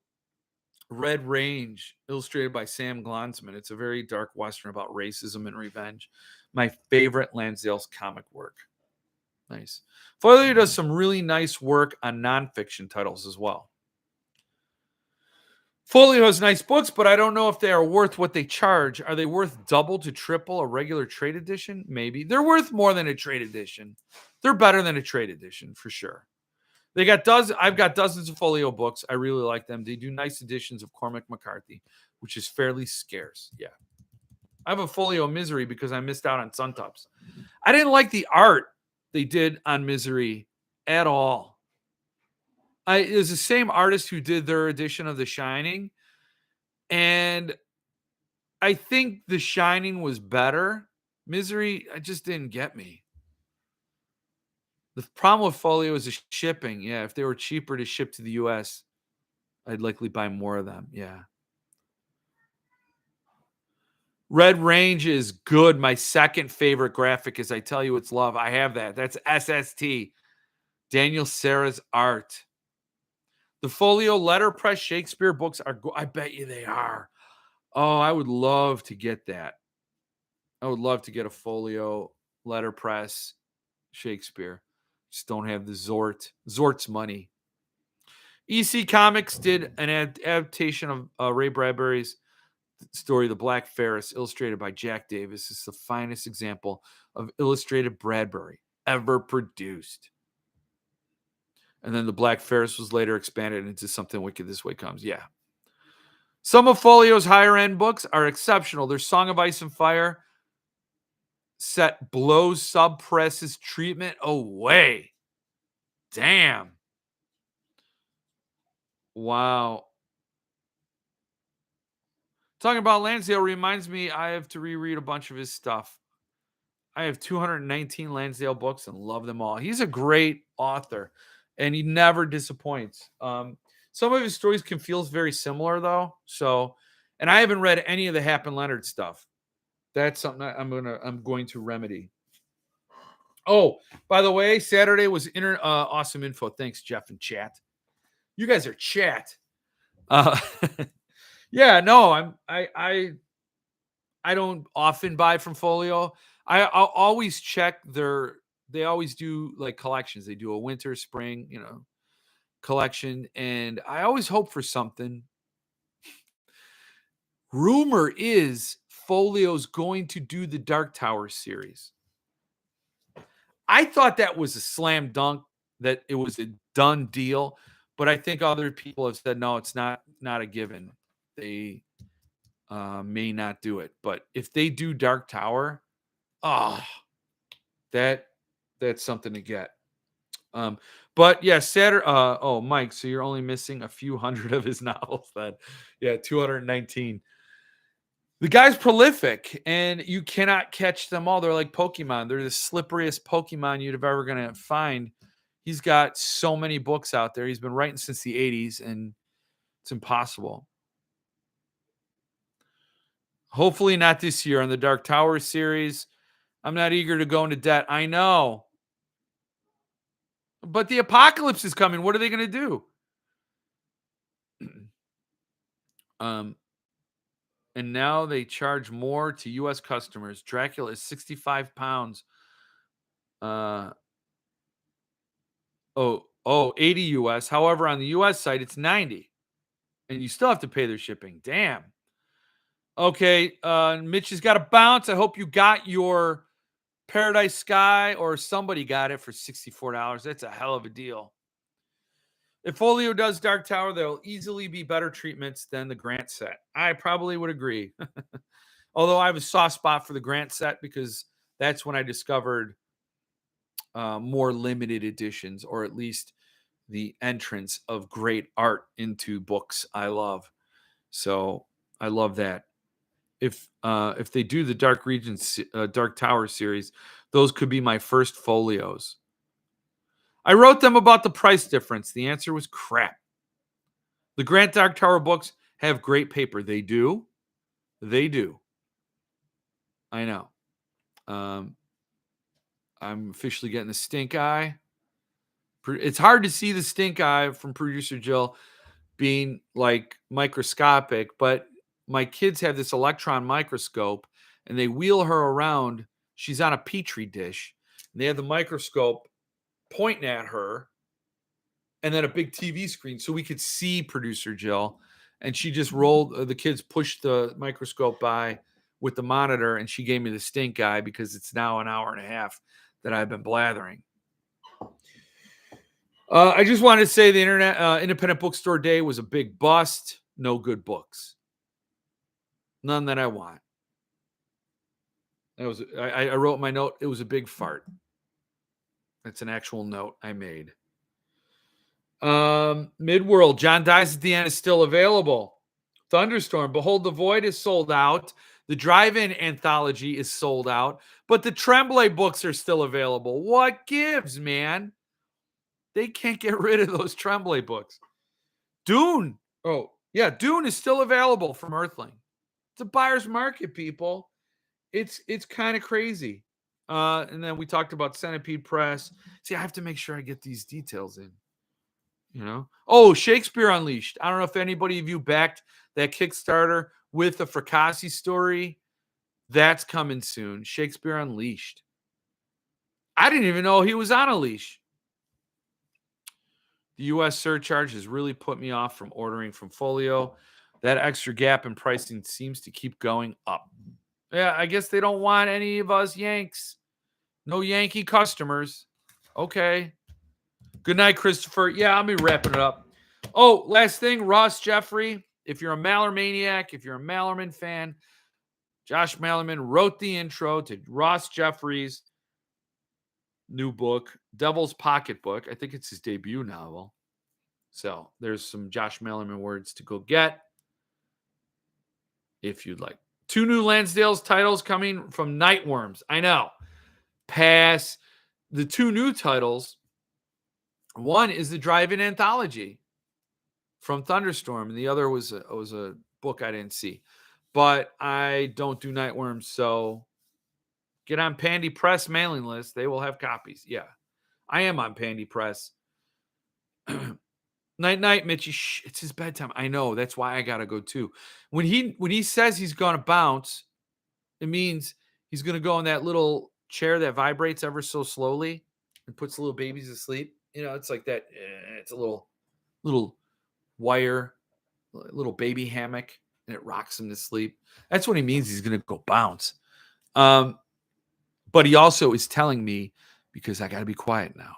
[SPEAKER 1] Red Range, illustrated by Sam Glonsman. It's a very dark Western about racism and revenge. My favorite Lansdale's comic work. Nice. Folio does some really nice work on nonfiction titles as well. Folio has nice books, but I don't know if they are worth what they charge. Are they worth double to triple a regular trade edition? Maybe. They're worth more than a trade edition. They're better than a trade edition, for sure. I've got dozens of Folio books. I really like them. They do nice editions of Cormac McCarthy, which is fairly scarce. Yeah. I have a Folio Misery because I missed out on SUNTUPs. I didn't like the art they did on Misery at all. It was the same artist who did their edition of The Shining. And I think The Shining was better. Misery, it just didn't get me. The problem with Folio is the shipping. Yeah, if they were cheaper to ship to the US, I'd likely buy more of them. Yeah. Red Range is good. My second favorite graphic is I Tell You It's Love. I have that. That's SST. Daniel Serra's art. The Folio letterpress Shakespeare books are I bet you they are. Oh, I would love to get that. I would love to get a Folio letterpress Shakespeare. Just don't have the Zort's money. EC Comics did an adaptation of Ray Bradbury's story, The Black Ferris, illustrated by Jack Davis. It's the finest example of illustrated Bradbury ever produced. And then The Black Ferris was later expanded into Something Wicked This Way Comes. Yeah. Some of Folio's higher end books are exceptional. Their Song of Ice and Fire set blows subpresses treatment away. Damn. Wow. Talking about Lansdale reminds me I have to reread a bunch of his stuff. I have 219 Lansdale books and love them all. He's a great author, and he never disappoints. Some of his stories can feel very similar, though. So, and I haven't read any of the Hap and Leonard stuff. That's something I'm going to remedy. Oh, by the way, Saturday was awesome info. Thanks, Jeff and chat. You guys are chat. Yeah, no, I don't often buy from Folio. I'll always check they always do like collections. They do a winter, spring, collection. And I always hope for something. Rumor is Folio's going to do the Dark Tower series. I thought that was a slam dunk, that it was a done deal, but I think other people have said no, it's not a given. They may not do it, but if they do Dark Tower, oh, that's something to get. But yeah, Saturday. Oh, Mike, so you're only missing a few hundred of his novels then? Yeah, 219. The guy's prolific, and you cannot catch them all. They're like Pokemon. They're the slipperiest Pokemon you'd have ever gonna find. He's got so many books out there. He's been writing since the 80s, and it's impossible. Hopefully not this year on the Dark Tower series. I'm not eager to go into debt. I know. But the apocalypse is coming. What are they going to do? And now they charge more to U.S. customers. Dracula is 65 pounds. 80 U.S. However, on the U.S. site, it's 90. And you still have to pay their shipping. Damn. Okay, Mitch has got to bounce. I hope you got your Paradise Sky, or somebody got it for $64. That's a hell of a deal. If Folio does Dark Tower, there'll easily be better treatments than the Grant set. I probably would agree. Although I have a soft spot for the Grant set because that's when I discovered more limited editions, or at least the entrance of great art into books I love. So I love that. If they do the Dark Tower series, those could be my first folios. I wrote them about the price difference. The answer was crap. The Grant Dark Tower books have great paper. They do. They do. I know. I'm officially getting the stink eye. It's hard to see the stink eye from producer Jill being like microscopic, but my kids have this electron microscope and they wheel her around. She's on a petri dish and they have the microscope pointing at her and then a big TV screen so we could see producer Jill. And she just rolled, the kids pushed the microscope by with the monitor and she gave me the stink eye because it's now an hour and a half that I've been blathering. I just wanted to say the independent bookstore day was a big bust. No good books. None that I want. I wrote my note. It was a big fart. That's an actual note I made. Midworld, John Dies at the End is still available. Thunderstorm, Behold the Void is sold out. The Drive-In Anthology is sold out. But the Tremblay books are still available. What gives, man? They can't get rid of those Tremblay books. Dune. Oh, yeah, Dune is still available from Earthling. It's a buyer's market, people. It's kind of crazy. And then we talked about Centipede Press. See, I have to make sure I get these details in. You know? Oh, Shakespeare Unleashed. I don't know if anybody of you backed that Kickstarter with the Fracassi story. That's coming soon. Shakespeare Unleashed. I didn't even know he was on a leash. The U.S. surcharge has really put me off from ordering from Folio. That extra gap in pricing seems to keep going up. Yeah, I guess they don't want any of us Yanks. No Yankee customers. Okay. Good night, Christopher. Yeah, I'll be wrapping it up. Oh, last thing, Ross Jeffrey. If you're a Maller maniac, if you're a Mallerman fan, Josh Mallerman wrote the intro to Ross Jeffrey's new book, Devil's Pocketbook. I think it's his debut novel. So there's some Josh Mallerman words to go get if you'd like. 2 new Lansdale's titles coming from Nightworms. I know. Pass. The 2 new titles. One is the Drive-In Anthology from Thunderstorm, and the other was a book I didn't see. But I don't do Nightworms, so get on Pandy Press mailing list. They will have copies. Yeah, I am on Pandy Press. Night, Mitchie. Shh, it's his bedtime. I know. That's why I gotta go too. When he says he's gonna bounce, it means he's gonna go in that little chair that vibrates ever so slowly and puts little babies to sleep. You know, it's like that. It's a little wire, little baby hammock. and it rocks him to sleep. That's what he means. He's going to go bounce. But he also is telling me, because I got to be quiet now,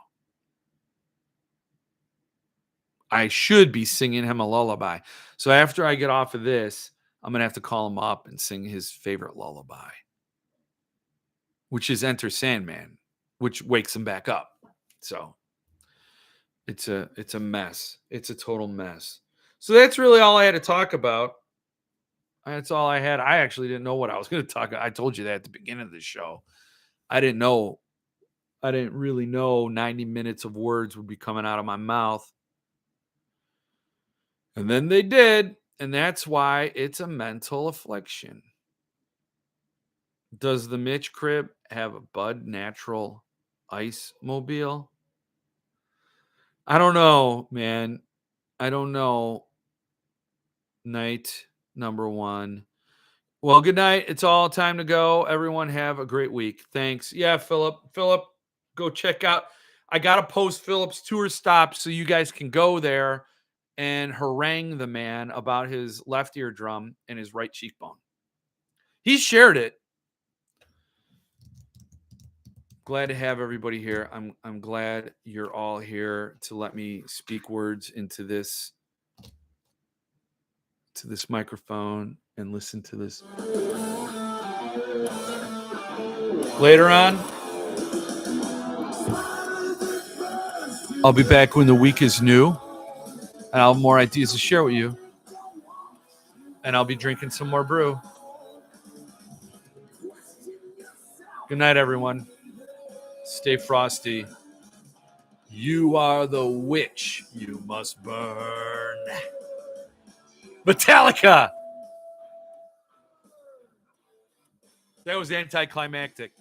[SPEAKER 1] I should be singing him a lullaby. So after I get off of this, I'm going to have to call him up and sing his favorite lullaby, which is Enter Sandman, which wakes him back up. So it's a mess. It's a total mess. So that's really all I had to talk about. That's all I had. I actually didn't know what I was going to talk about. I told you that at the beginning of the show. I didn't really know 90 minutes of words would be coming out of my mouth. And then they did. And that's why it's a mental affliction. Does the Mitch crib have a Bud Natural Ice Mobile? I don't know, man. I don't know. Night number one. Well, good night. It's all time to go. Everyone have a great week. Thanks. Yeah, Philip, go check out. I got to post Philip's tour stop so you guys can go there and harangue the man about his left eardrum and his right cheekbone. He shared it. Glad to have everybody here. I'm glad you're all here to let me speak words into this microphone and listen to this. Later on, I'll be back when the week is new, and I'll have more ideas to share with you. And I'll be drinking some more brew. Good night, everyone. Stay frosty. You are the witch. You must burn. Metallica. That was anticlimactic.